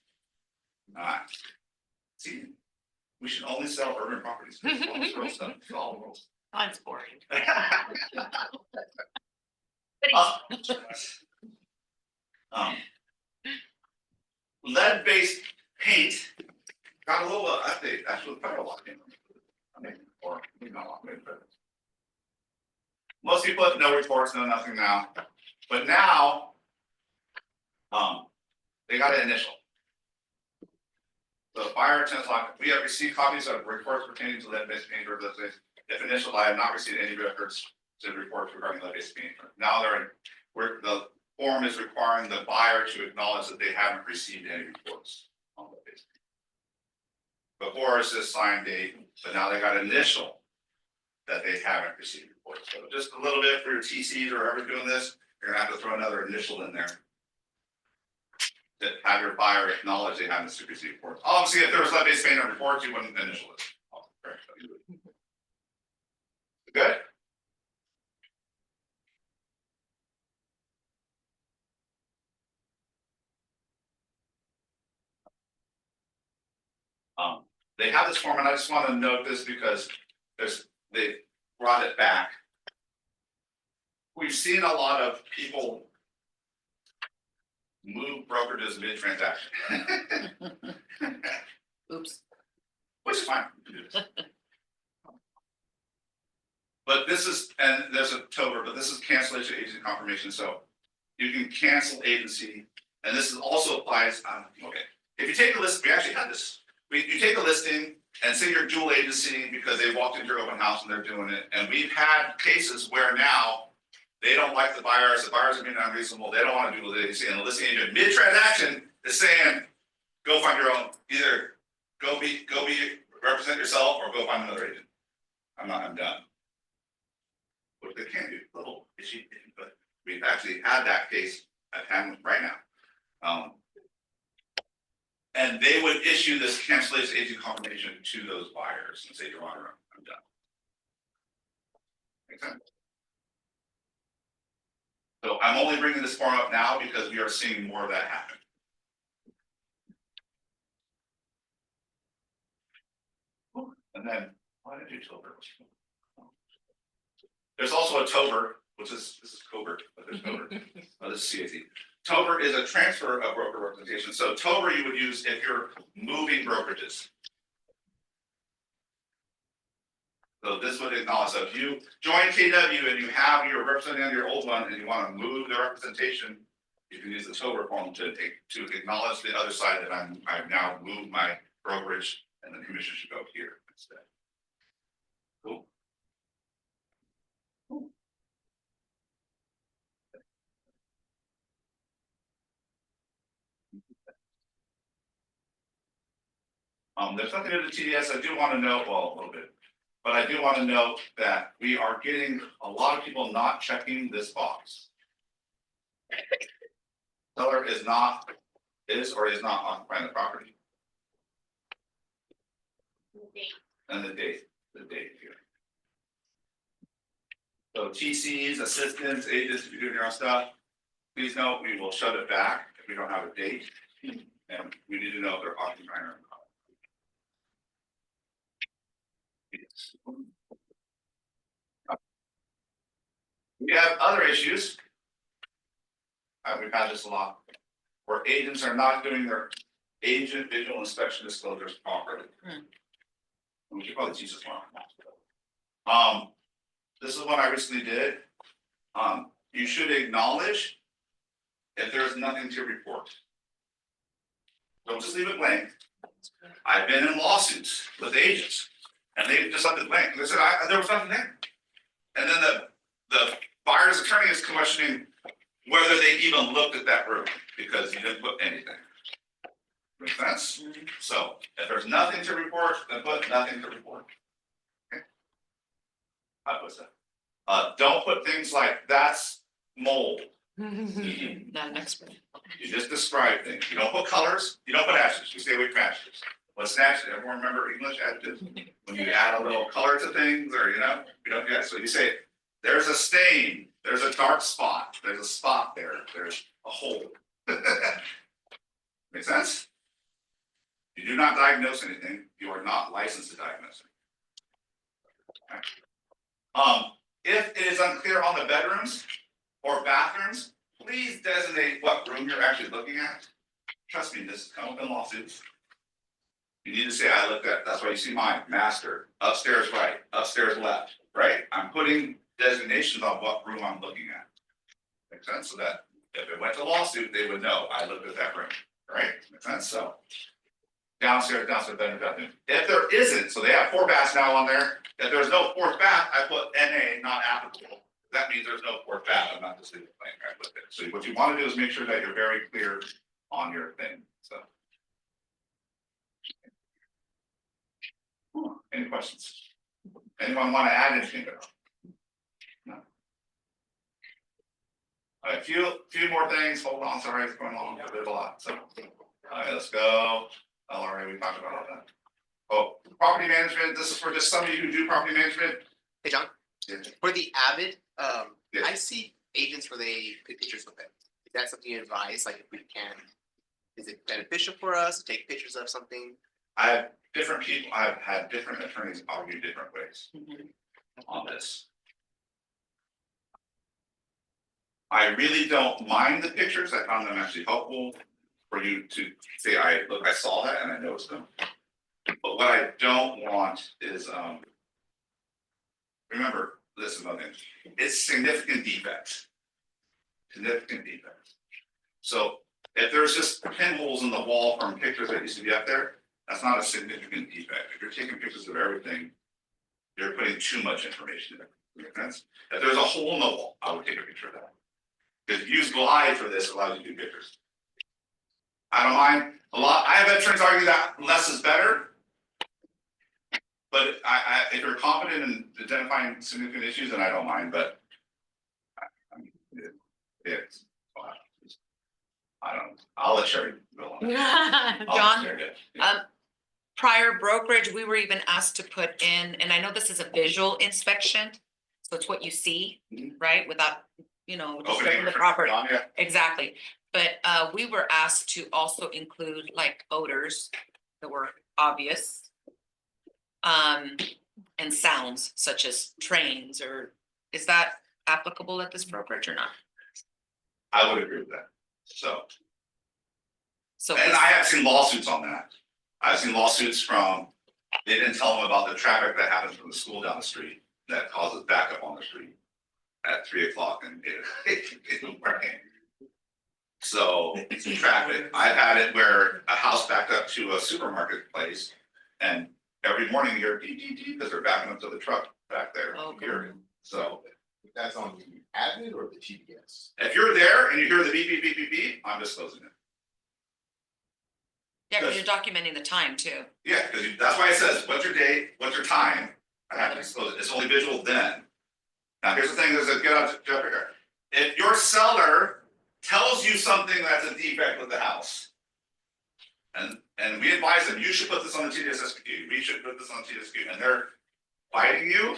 Alright. See, we should only sell urban properties. It's all rules. That's boring. Lead-based paint got a little update, actually quite a lot. I mean, or most people have no reports, no nothing now, but now they got an initial. So fire attendants, we have received copies of reports pertaining to lead-based paint or if initial, I have not received any records to reports regarding lead-based paint. Now the form is requiring the buyer to acknowledge that they haven't received any reports on lead-based paint. Before it says sign date, but now they got an initial that they haven't received reports. So just a little bit for your TCs or whoever's doing this, you're gonna have to throw another initial in there. That have your buyer acknowledge they haven't received reports. Obviously, if there was lead-based paint on reports, you wouldn't initial it. Good? They have this form, and I just want to note this because they brought it back. We've seen a lot of people move brokerages mid-transaction. Oops. Which is fine. But this is, and there's a tober, but this is cancellation agency confirmation, so you can cancel agency, and this is also applies, okay. If you take a list, we actually had this. You take a listing and say you're dual agency because they walked into your open house and they're doing it. And we've had cases where now they don't like the buyers are being unreasonable, they don't want to do dual agency, and the listing agent mid-transaction is saying, go find your own, either go be represent yourself or go find another agent. I'm done. Which they can do, a little itchy, but we've actually had that case at hand right now. And they would issue this cancellation agent confirmation to those buyers and say, Your Honor, I'm done. Make sense? So I'm only bringing this far up now because we are seeing more of that happen. And then, why did I do Tober? There's also a Tober, which is, this is covert, but there's Tober. This is CAC. Tober is a transfer of broker representation. So Tober you would use if you're moving brokerages. So this would acknowledge, so if you join KW and you have your representative on your old one and you want to move the representation, you can use the Tober form to acknowledge the other side that I've now moved my brokerage and the commission should go here instead. Cool. There's nothing in the TDS. I do want to note, well, a little bit, but I do want to note that we are getting a lot of people not checking this box. Seller is or is not occupying the property. And the date here. So TCs, assistants, agents, if you're doing your own stuff, please note we will shut it back if we don't have a date. And we need to know if they're occupying or not. We have other issues. We've had this a lot, where agents are not doing their agent visual inspection disclosures properly. We should probably teach this one. This is what I recently did. You should acknowledge if there's nothing to report. Don't just leave it blank. I've been in lawsuits with agents, and they just left it blank. They said there was nothing there, and then the buyer's attorney is questioning whether they even looked at that room because you didn't put anything. Make sense? So if there's nothing to report, then put nothing to report. Okay. I put that. Don't put things like that's mold. Not an expert. You just describe things. You don't put colors. You don't put adjectives. You stay away from adjectives. What's an adjective? Everyone remember English adjectives? When you add a little color to things, or you don't do that. So you say there's a stain. There's a dark spot. There's a spot there. There's a hole. Make sense? You do not diagnose anything. You are not licensed to diagnose it. Okay. If it is unclear on the bedrooms or bathrooms, please designate what room you're actually looking at. Trust me, this has come up in lawsuits. You need to say, I looked at, that's why you see mine, master, upstairs right, upstairs left, right? I'm putting designations on what room I'm looking at. Makes sense? So that if it went to lawsuit, they would know I looked at that room, right? Makes sense? So downstairs, bedroom, bathroom. If there isn't, so they have 4 baths now on there. If there's no 4th bath, I put NA, not applicable. That means there's no 4th bath. I'm not just leaving it blank. I put it. So what you want to do is make sure that you're very clear on your thing. So. Any questions? Anyone want to add anything? No. All right, few more things. Hold on, sorry, it's going along a bit a lot. So, all right, let's go. LRA, we talked about all that. Oh, property management. This is for just some of you who do property management. Hey, John, Yeah. for the Avid, Yeah. I see agents where they put pictures with it. Is that something you advise, like if we can, is it beneficial for us to take pictures of something? I have different people. I've had different attorneys argue different ways on this. I really don't mind the pictures. I found them actually helpful for you to say, I saw that and I noticed them. But what I don't want is, remember, this is another thing. It's significant defects. Significant defects. So if there's just pinholes in the wall from pictures that used to be up there, that's not a significant defect. If you're taking pictures of everything, you're putting too much information in. Make sense? If there's a hole in the wall, I would take a picture of that. Because use glide for this allows you to do pictures. I don't mind a lot. I have veterans argue that less is better. But if you're confident in identifying significant issues, then I don't mind. But I mean, it's I don't, I'll let Sherry go on that. I'll let John, Sherry do it. Yeah. prior brokerage, we were even asked to put in, and I know this is a visual inspection. So it's what you see, right, without, just Opening looking the or property. on, yeah. Exactly, but we were asked to also include like odors that were obvious. And sounds such as trains, or is that applicable at this brokerage or not? I would agree with that, so. So And I have seen lawsuits on that. I've seen lawsuits from, they didn't tell them about the traffic that happens from the school down the street that causes backup on the street at 3 o'clock in the morning. So it's traffic. I've had it where a house backed up to a supermarket place and every morning you hear beep, beep, beep, because they're backing up to the truck back there. Oh, You hear it. So That's on the admin or the TPS? if you're there and you hear the beep, beep, beep, beep, beep, I'm disclosing it. Yeah, because you're documenting the time too. Yeah, because that's why it says, what's your date, what's your time, I have to disclose it, it's only visual then. Now, here's the thing, there's a get out of Jeff here. If your seller tells you something that's a defect with the house. And we advise them, you should put this on the TDSSQ, we should put this on TDSSQ, and they're fighting you,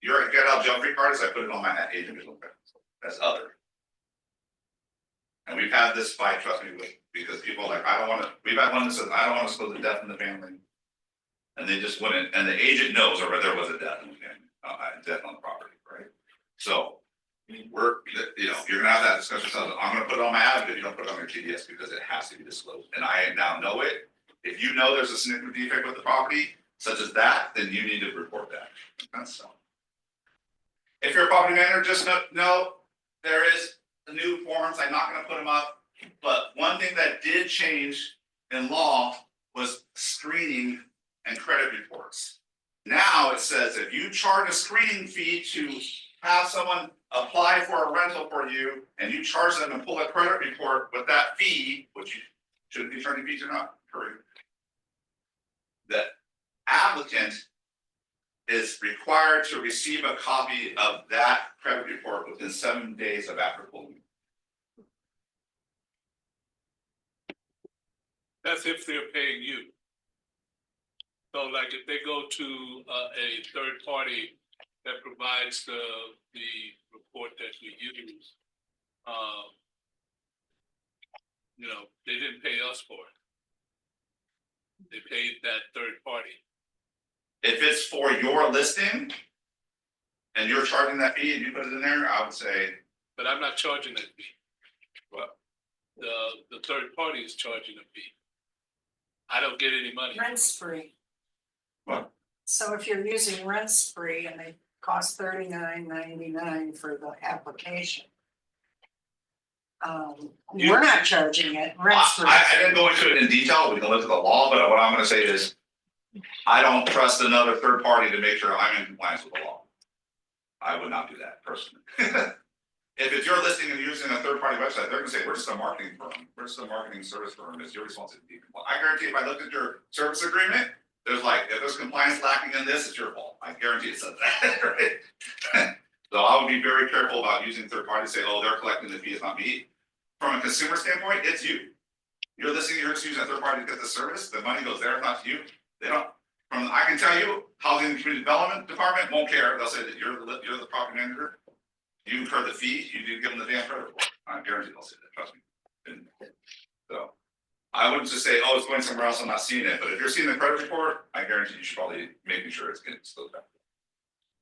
you're a get out jump free card, so I put it on my agent, that's other. And we've had this fight, trust me, because people are like, I don't wanna, we've had one that says, I don't wanna disclose the death in the family. And they just wouldn't, and the agent knows, or there was a death in the family, death on the property, right? So, you're gonna have that discussion, so I'm gonna put it on my advocate, you don't put it on your TDS, because it has to be disclosed, and I now know it. If you know there's a significant defect with the property, such as that, then you need to report that, that's so. If you're a property manager, just know there is the new forms, I'm not gonna put them up, but one thing that did change in law was screening and credit reports. Now it says if you charge a screening fee to have someone apply for a rental for you and you charge them and pull a credit report with that fee, which you shouldn't be charging fees or not, correct? The applicant is required to receive a copy of that credit report within 7 days of after pulling. That's if they're paying you. So like if they go to a third party that provides the report that we use, they didn't pay us for it. They paid that third party. If it's for your listing and you're charging that fee and you put it in there, I would say. But I'm not charging that fee. Well, the third party is charging a fee. I don't get any money. Rent spree. What? So if you're using rent spree and they cost $39.99 for the application. We're not charging it, rent spree. I didn't go into it in detail, we can look at the law, but what I'm gonna say is, I don't trust another third party to make sure I'm in compliance with the law. I would not do that personally. If it's your listing and you're using a third party website, they're gonna say, we're just a marketing firm, we're just a marketing service firm, it's your responsibility. I guarantee if I looked at your service agreement, there's like, if there's compliance lacking in this, it's your fault, I guarantee it says that, right? So I would be very careful about using third parties to say, oh, they're collecting the fee, it's not me. From a consumer standpoint, it's you. You're listening, you're just using a third party to get the service, the money goes there, it's not to you. They don't, I can tell you, Housing and Community Development Department won't care, they'll say that you're the property manager. You incur the fee, you do give them the damn credit report, I guarantee they'll say that, trust me. And so, I wouldn't just say, oh, it's going somewhere else, I'm not seeing it, but if you're seeing the credit report, I guarantee you should probably making sure it's getting disclosed back.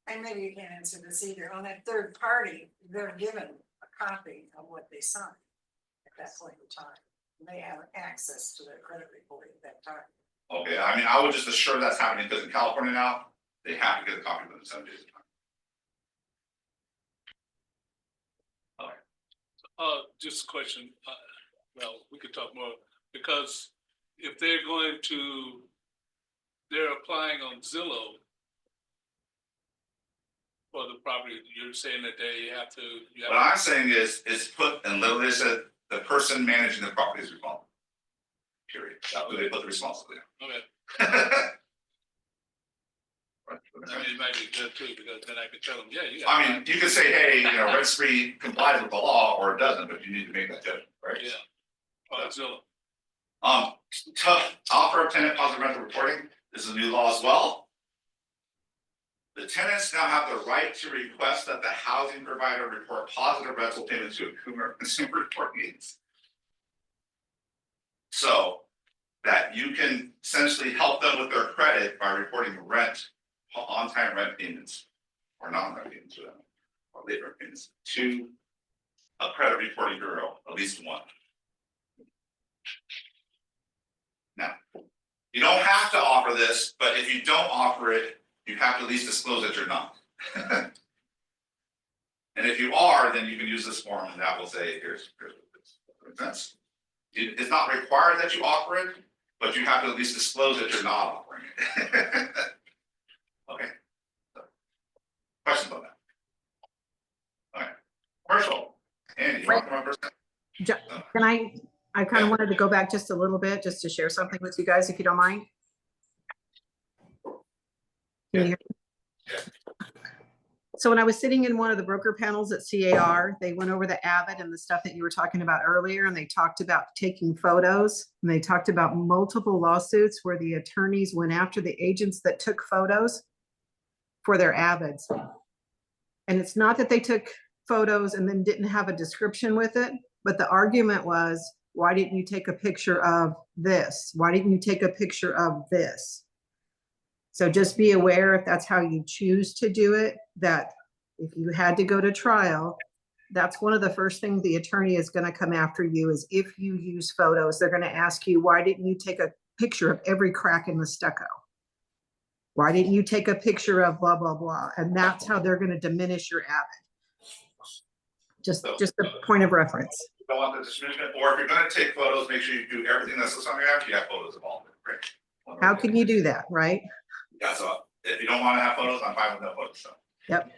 And maybe you can't answer this either. On that third party, they're given a copy of what they signed at that point in time. They have access to their credit report at that time. Okay, I mean, I would just assure that's happening, because in California now, they have to get a copy within 7 days of time. Just a question, well, we could talk more, because if they're applying on Zillow for the property, you're saying that they have to. What I'm saying is put, and literally said, the person managing the property is responsible. Period, that's who they put the responsibility on. Okay. I mean, it might be good too, because then I could tell them, yeah, you got. I mean, you could say, hey, Red Spree complies with the law, or it doesn't, but you need to make that judgment, right? Yeah. Zilla. To offer of tenant positive rental reporting, this is a new law as well. The tenants now have the right to request that the housing provider report positive rental payments to a consumer report needs. So that you can essentially help them with their credit by reporting rent, on-time rent payments, or non-rent payments for them, or late rent payments to a credit reporting bureau, at least one. Now, you don't have to offer this, but if you don't offer it, you have to at least disclose that you're not. And if you are, then you can use this form and that will say, here's what it is. Makes sense? It's not required that you offer it, but you have to at least disclose that you're not offering it. Okay. Questions on that? All right. Commercial. Andy, you want to come up first? Can I kind of wanted to go back just a little bit, just to share something with you guys, if you don't mind. Can you hear me? So when I was sitting in one of the broker panels at CAR, they went over the Avid and the stuff that you were talking about earlier, and they talked about taking photos, and they talked about multiple lawsuits where the attorneys went after the agents that took photos for their Avids. And it's not that they took photos and then didn't have a description with it, but the argument was, why didn't you take a picture of this? Why didn't you take a picture of this? So just be aware, if that's how you choose to do it, that if you had to go to trial, that's one of the first things the attorney is going to come after you is if you use photos, they're going to ask you, why didn't you take a picture of every crack in the stucco? Why didn't you take a picture of blah, blah, blah? And that's how they're going to diminish your Avid. Just a point of reference. Don't want the distribution, or if you're going to take photos, make sure you do everything that's listed on your app, you have photos of all of it, right? How can you do that, right? Yeah, so if you don't want to have photos, I'm fine with no photos, so. Yep.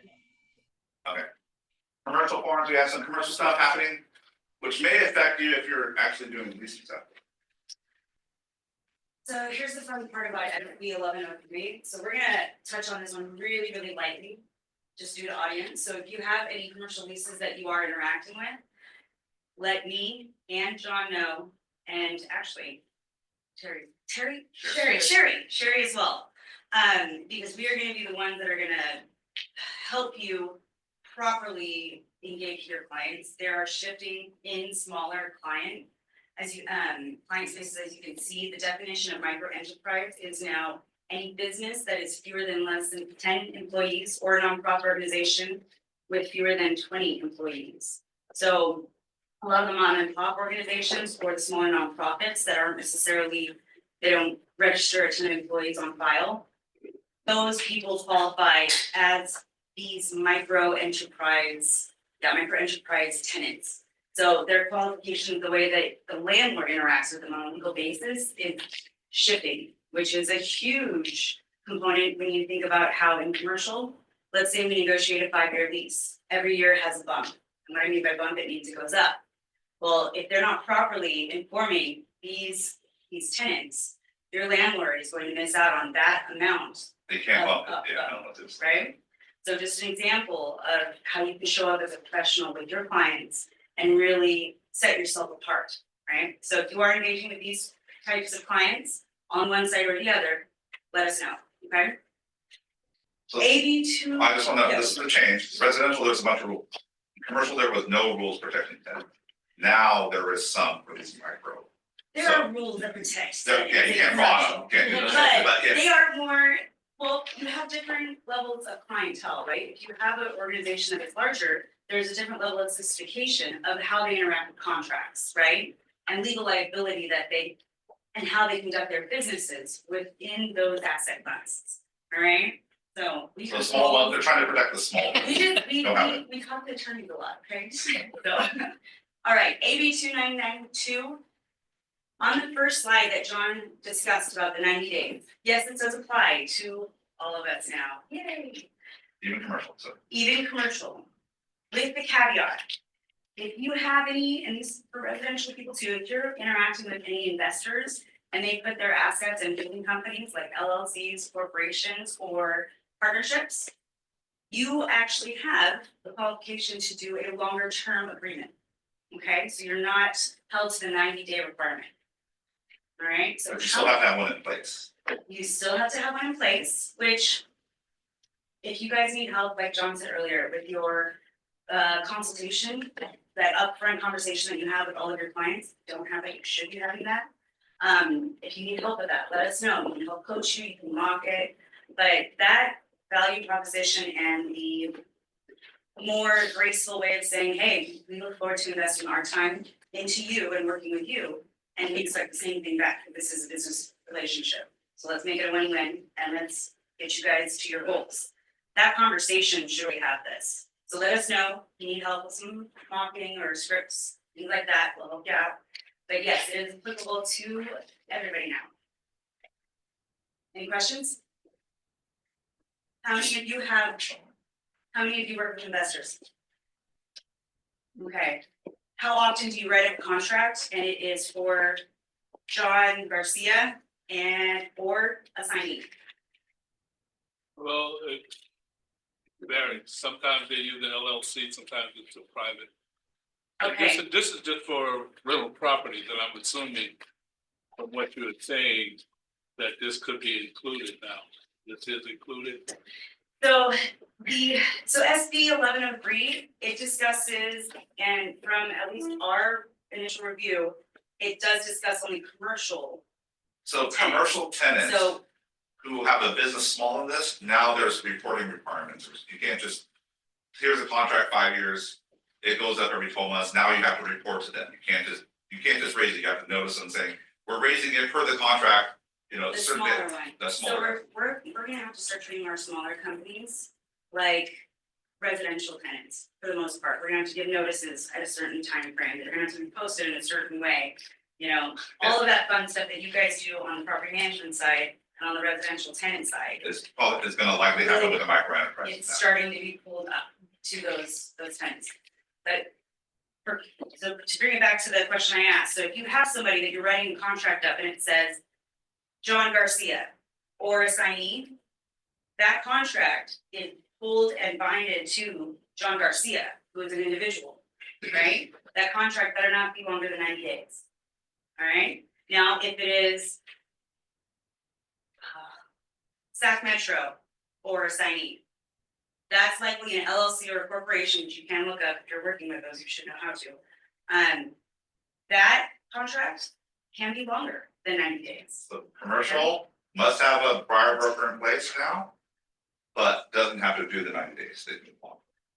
Okay. Commercial forms, we have some commercial stuff happening, which may affect you if you're actually doing leasing stuff. So here's the fun part about SB 1103. So we're gonna touch on this one really, really lightly, just due to audience. So if you have any commercial leases that you are interacting with, let me and John know, and actually Sherry as well. Because we are gonna be the ones that are gonna help you properly engage your clients. They are shifting in smaller client spaces, as you can see. The definition of micro enterprise is now any business that is fewer than less than 10 employees or a nonprofit organization with fewer than 20 employees. So a lot of the mom and pop organizations or the smaller nonprofits that aren't necessarily, they don't register a ton of employees on file. Those people qualify as these micro enterprise tenants. So their qualifications, the way that the landlord interacts with them on a legal basis is shifting, which is a huge component when you think about how in commercial, let's say we negotiate a 5-year lease. Every year has a bump. And what I mean by bump, it means it goes up. Well, if they're not properly informing these tenants, your landlord is going to miss out on that amount. They can't bump it, yeah, I don't know what this. Right? So just an example of how you can show up as a professional with your clients and really set yourself apart, right? So if you are engaging with these types of clients on one side or the other, let us know, okay? So AB2. I just want to, this is a change. Residential, there's a bunch of rules. Commercial, there was no rules protecting tenants. Now there is some for these micro. There are rules that protect. Yeah, you can't fraud them, can't do that. But They are more, well, you have different levels of clientele, right? If you have an organization that is larger, there's a different level of sophistication of how they interact with contracts, right? And legal liability and how they conduct their businesses within those asset classes, all right? So we. So small ones, they're trying to protect the small ones. We talk to attorneys a lot, okay? So, all right, AB 2992. On the first slide that John discussed about the 90 days, yes, it does apply to all of us now. Yay. Even commercial, so. Even commercial. With the caveat, if you have any, and this is for residential people too, if you're interacting with any investors and they put their assets in holding companies like LLCs, corporations, or partnerships, you actually have the qualification to do a longer term agreement. Okay, so you're not held to the 90-day requirement. All right, so But you still have to have one in place. you still have to have one in place, which if you guys need help, like John said earlier, with your consultation, that upfront conversation that you have with all of your clients, don't have it, you should be having that. If you need help with that, let us know. We can help coach you, you can mock it, but that value proposition and the more graceful way of saying, hey, we look forward to investing our time into you and working with you, and we expect the same thing back. This is a business relationship. So let's make it a win-win and let's get you guys to your goals. That conversation, should we have this? So let us know if you need help with some marketing or scripts, things like that, we'll help you out. But yes, it is applicable to everybody now. Any questions? How many of you work with investors? Okay, how often do you write a contract and it is for John Garcia or assignee? Well, it varies. Sometimes they use an LLC, sometimes it's a private. And Okay. This is just for rental properties, and I'm assuming from what you were saying that this could be included now. This is included. So SB 1103, it discusses, and from at least our initial review, it does discuss only commercial. So commercial tenants So who have a business small in this, now there's reporting requirements. You can't just, here's a contract, 5 years, it goes up every 12 months, now you have to report to them. You can't just raise it, you have to notice them saying, we're raising it per the contract, you know, the certain smaller bit, one. the So smaller. we're gonna have to start treating our smaller companies like residential tenants for the most part. We're gonna have to give notices at a certain time frame. They're gonna have to be posted in a certain way. You know, all of that fun stuff that you guys do on the property management side and on the residential tenant side. It's gonna likely happen with a micro enterprise. It's starting to be pulled up to those tenants. But so to bring it back to the question I asked, so if you have somebody that you're writing a contract up and it says John Garcia or assignee, that contract is pulled and binded to John Garcia, who is an individual, right? That contract better not be longer than 90 days. All right, now if it is Sac Metro or assignee, that's likely an LLC or a corporation, which you can look up if you're working with those, you should know how to. That contract can be longer than 90 days. So commercial must have a prior broker in place now, but doesn't have to do the 90 days. They can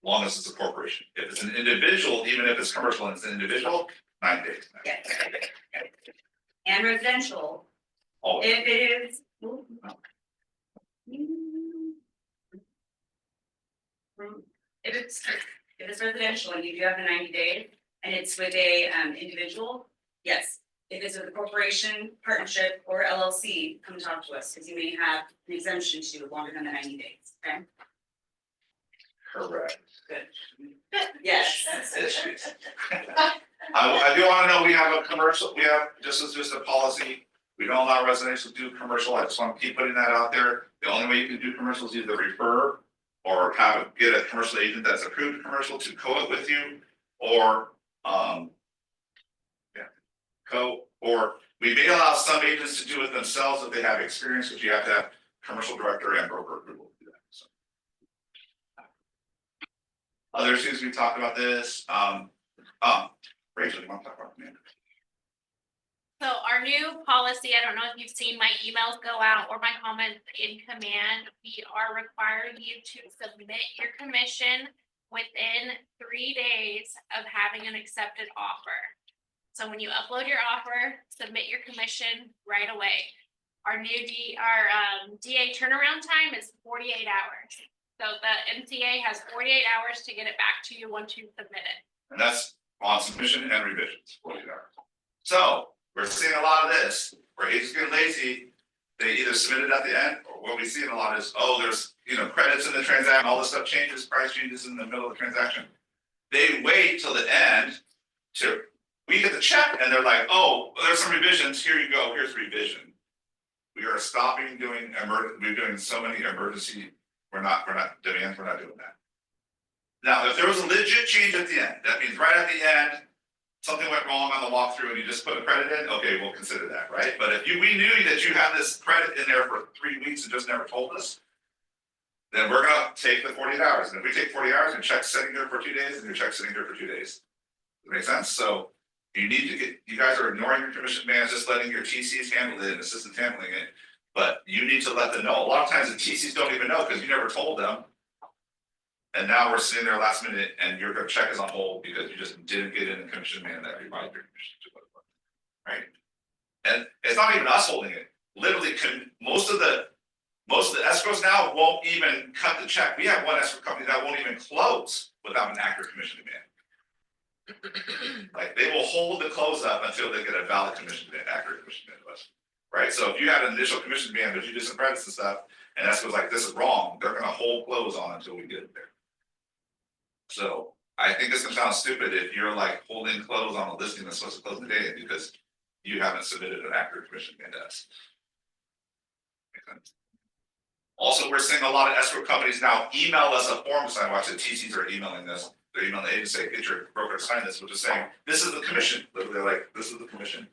long as it's a corporation. If it's an individual, even if it's commercial and it's an individual, 90 days. Yes. And residential, All of it. if it is. If it's residential and you do have the 90 days and it's with a individual, yes. If it's with a corporation, partnership, or LLC, come talk to us, because you may have an exemption to longer than the 90 days, okay? Correct. Good. Yes. Issues. I do wanna know, we have a commercial, this is just a policy, we don't allow residential to do commercial, I just wanna keep putting that out there. The only way you can do commercial is either refer or get a commercial agent that's approved commercial to co-it with you, or or we may allow some agents to do it themselves if they have experience, but you have to have commercial director and broker approval to do that, so. Other issues, we talked about this, Rachel, you want to talk about command? So our new policy, I don't know if you've seen my emails go out or my comments in command, we are requiring you to submit your commission within 3 days of having an accepted offer. So when you upload your offer, submit your commission right away. Our new DA turnaround time is 48 hours. So the MCA has 48 hours to get it back to you once you submit it. And that's on submission and revisions, 48 hours. So we're seeing a lot of this, where agents get lazy, they either submit it at the end, or what we see in a lot is, oh, there's, credits in the transaction, all this stuff changes, price changes in the middle of the transaction. They wait till the end we get the check and they're like, oh, there's some revisions, here you go, here's revision. We are stopping doing we're doing so many emergency, we're not doing that. Now, if there was a legit change at the end, that means right at the end, something went wrong on the walkthrough and you just put a credit in, okay, we'll consider that, right? But if we knew that you had this credit in there for 3 weeks and just never told us, then we're gonna take the 48 hours. And if we take 40 hours, your check's sitting there for 2 days and your check's sitting there for 2 days. Does that make sense? So you need to get, you guys are ignoring your commission demands, just letting your TCs handle it and assistants handling it. But you need to let them know. A lot of times the TCs don't even know because you never told them. And now we're sitting there last minute and your check is on hold because you just didn't get in the commission demand that you provided your commission to. Right? And it's not even us holding it. Literally, most of the escrows now won't even cut the check. We have one escrow company that won't even close without an accurate commission demand. Like they will hold the close up until they get a valid commission demand, accurate commission demand request. Right? So if you had an initial commission demand, but you did some credits and stuff, and escrow's like, this is wrong, they're gonna hold close on until we get it there. So I think this can sound stupid if you're like holding close on a listing that's supposed to close today because you haven't submitted an accurate commission demand to us. Also, we're seeing a lot of escrow companies now email us a form to sign. Watch the TCs are emailing this. They're emailing the agency, say, get your broker to sign this, which is saying, this is the commission. Literally like, this is the commission.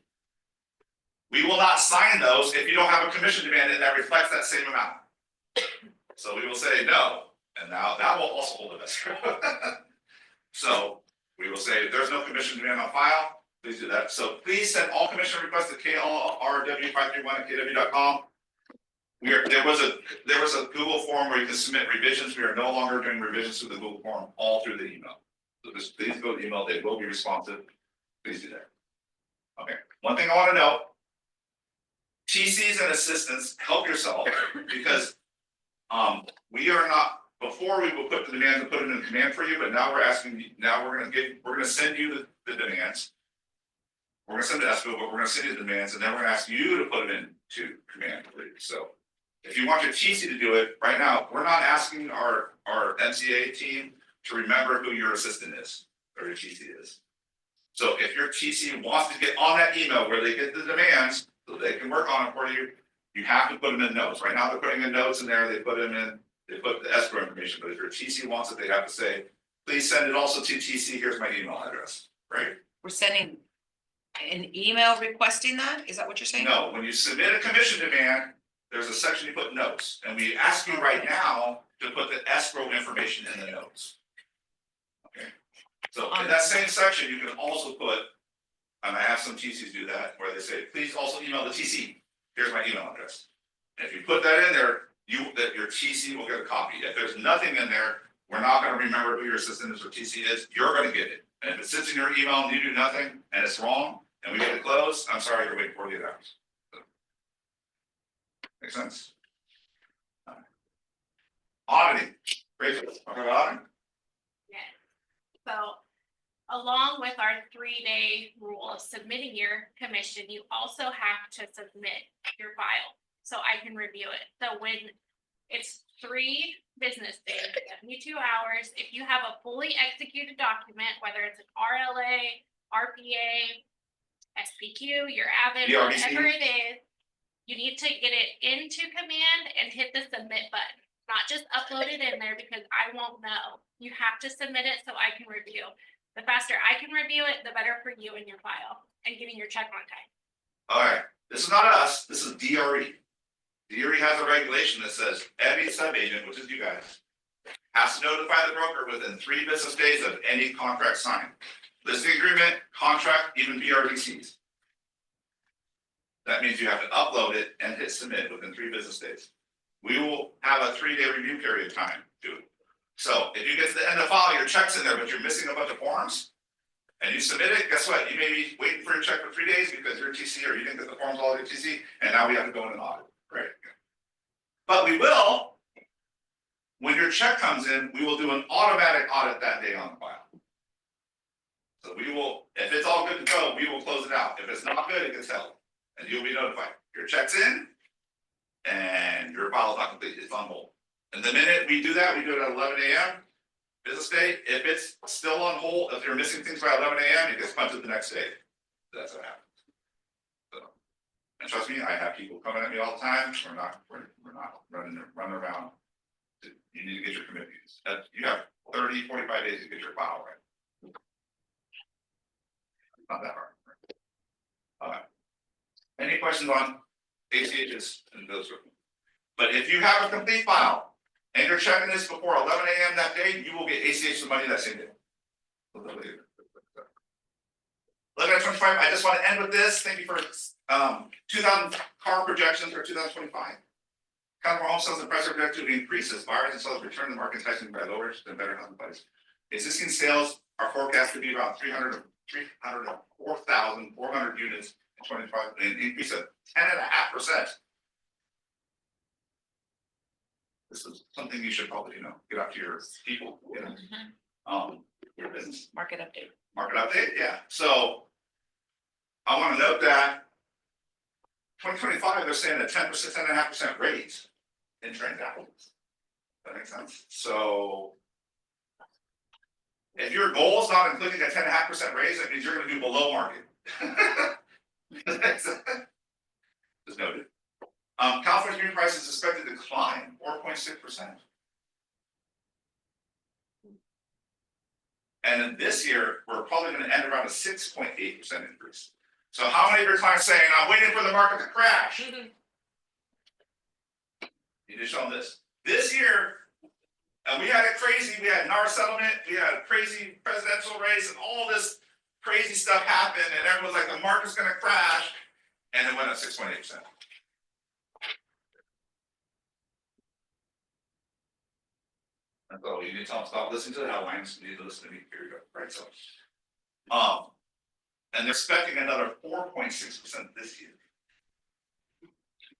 We will not sign those if you don't have a commission demand that reflects that same amount. So we will say no, and now that will also hold the escrow. So we will say, if there's no commission demand on file, please do that. So please send all commission requests to klrw531@kw.com. There was a Google form where you can submit revisions. We are no longer doing revisions to the Google form, all through the email. So just please go to the email, they will be responsive. Please do that. Okay, one thing I want to know, TCs and assistants, help yourself, because we are not, before we will put the demands and put it in command for you, but now we're asking you, now we're gonna send you the demands. We're gonna send the escrow, but we're gonna send you the demands, and then we're gonna ask you to put it into command for you. So if you want your TC to do it right now, we're not asking our MCA team to remember who your assistant is or your TC is. So if your TC wants to get on that email where they get the demands so they can work on it for you, you have to put them in notes. Right now they're putting in notes in there, they put them in, they put the escrow information, but if your TC wants it, they have to say, please send it also to TC, here's my email address, right? We're sending an email requesting that? Is that what you're saying? No, when you submit a commission demand, there's a section you put notes, and we ask you right now to put the escrow information in the notes. Okay, so in that same section, you can also put, and I have some TCs do that, where they say, please also email the TC, here's my email address. And if you put that in there, that your TC will get a copy. If there's nothing in there, we're not gonna remember who your assistant is or TC is, you're gonna get it. And if it sits in your email and you do nothing, and it's wrong, and we get it closed, I'm sorry, you're waiting 48 hours. Make sense? Auditing, Rachel, talk about auditing. Yes. So along with our 3-day rule of submitting your commission, you also have to submit your file so I can review it. So when it's 3 business days, 72 hours, if you have a fully executed document, whether it's an RLA, RPA, SPQ, your AVID, whatever it is, you need to get it into command and hit the submit button, not just upload it in there because I won't know. You have to submit it so I can review. The faster I can review it, the better for you and your file and getting your check on time. All right, this is not us, this is DRE. DRE has a regulation that says every sub-agent, which is you guys, has to notify the broker within 3 business days of any contract signed. Listing agreement, contract, even BRDCs. That means you have to upload it and hit submit within 3 business days. We will have a 3-day review period time to do it. So if you get to the end of the file, your check's in there, but you're missing a bunch of forms, and you submit it, guess what? You may be waiting for your check for 3 days because you're a TC or you didn't get the forms all your TC, and now we have to go in and audit, right? But we will, when your check comes in, we will do an automatic audit that day on the file. So we will, if it's all good to go, we will close it out. If it's not good, it gets held. And you'll be notified. Your check's in, and your file is not complete. It's on hold. And the minute we do that, we do it at 11 a.m. business day. If it's still on hold, if you're missing things by 11 a.m., it gets punted the next day. That's what happens. So, and trust me, I have people coming at me all the time. We're not running around. You need to get your commitments. You have 30, 45 days to get your file right. Not that hard. Any questions on ACHs and those? But if you have a complete file and you're checking this before 11 a.m. that day, you will get ACH the money that same day. Look at 25. I just want to end with this. Thank you for 2000 car projections for 2025. California home sales and price are projected to increase as buyers and sellers return to the market enticing by lower than better housing prices. Existing sales are forecast to be about 304,400 units in 25, an increase of 10.5%. This is something you should probably, get out to your people, your business. Market update. Market update, yeah. So I want to note that 2025, they're saying a 10%, 10.5% raise in transactions. That makes sense. So if your goal is not including a 10.5% raise, that means you're going to do below market. Just noted. California green price is expected to decline 4.6%. And then this year, we're probably going to end around a 6.8% increase. So how many of your clients saying, I'm waiting for the market to crash? You just show them this. This year, we had it crazy. We had NAR settlement. We had a crazy presidential race and all this crazy stuff happened. And everyone's like, the market's going to crash. And it went up 6.8%. So you need to tell them stop listening to the headlines. You need to listen to me. Here you go. Right. So, and they're expecting another 4.6% this year.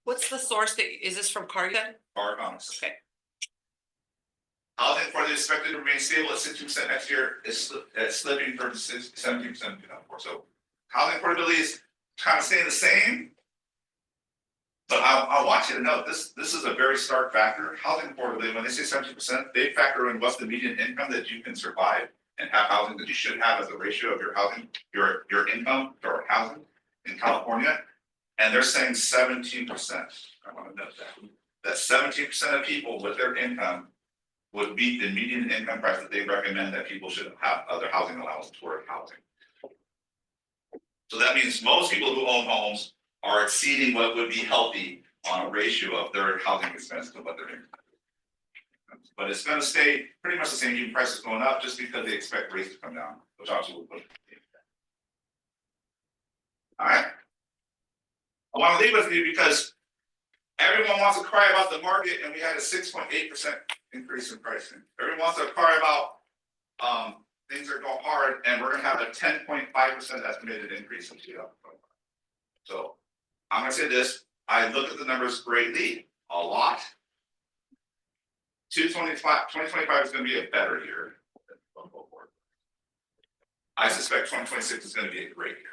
What's the source that, is this from Cargo? Car economists. Okay. Housing for the expected to remain stable at 60% next year is slipping from 17% in 2004. So housing affordability is kind of staying the same. But I want you to know this is a very stark factor. Housing affordability, when they say 70%, they factor in what's the median income that you can survive and have housing that you should have as a ratio of your housing, your income or housing in California. And they're saying 17%. I want to note that 17% of people with their income would beat the median income price that they recommend that people should have other housing allowance toward housing. So that means most people who own homes are exceeding what would be healthy on a ratio of their housing expense to what their income is. But it's going to stay pretty much the same, even prices going up just because they expect rates to come down, which obviously will push it. All right. I want to leave with you because everyone wants to cry about the market, and we had a 6.8% increase in pricing. Everyone wants to cry about things are going hard, and we're going to have a 10.5% estimated increase in 2025. So I'm going to say this. I look at the numbers greatly, a lot. 2025 is going to be a better year. I suspect 2026 is going to be a great year.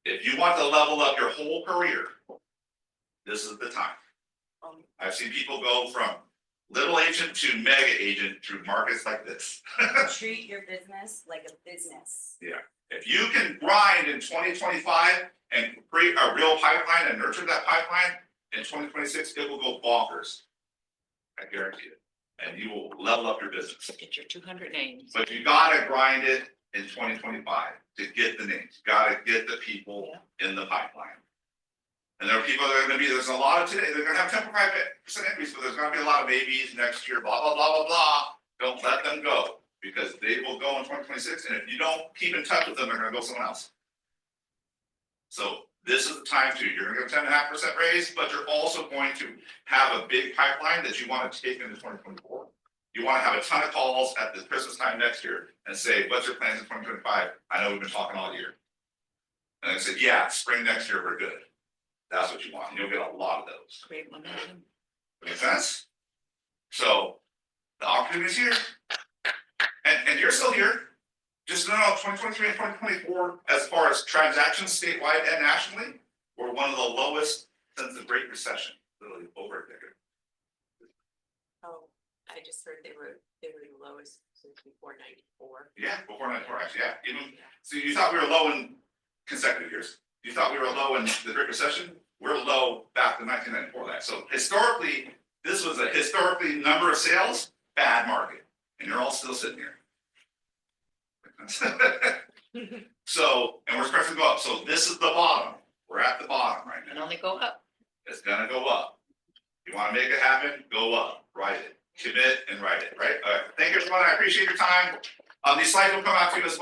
If you want to level up your whole career, this is the time. I've seen people go from little agent to mega agent through markets like this. Treat your business like a business. Yeah. If you can grind in 2025 and create a real pipeline and nurture that pipeline, in 2026, it will go bonkers. I guarantee it. And you will level up your business. Get your 200 names. But you gotta grind it in 2025 to get the names. You gotta get the people in the pipeline. And there are people that are gonna be, there's a lot of today, they're gonna have 10% increase, but there's gonna be a lot of babies next year, blah, blah, blah, blah, blah. Don't let them go because they will go in 2026. And if you don't keep in touch with them, they're gonna go somewhere else. So this is the time to, you're gonna get a 10.5% raise, but you're also going to have a big pipeline that you want to take into 2024. You want to have a ton of calls at the Christmas time next year and say, what's your plans in 2025? I know we've been talking all year. And I said, yeah, spring next year, we're good. That's what you want. And you'll get a lot of those. Great momentum. Make sense? So the opportunity is here. And you're still here. Just know 2023 and 2024, as far as transactions statewide and nationally, were one of the lowest since the Great Recession, literally over a decade. Oh, I just heard they were the lowest since before 94. Yeah, before 94, actually, yeah. Even so, you thought we were low in consecutive years. You thought we were low in the Great Recession. We're low back to 1994. That so historically, this was a historically number of sales bad market, and you're all still sitting here. So, and we're expecting to go up, so this is the bottom, we're at the bottom right And now, only go up. it's gonna go up. You wanna make it happen, go up, write it, commit and write it, right? Thank you everyone, I appreciate your time. These slides will come out to you as well.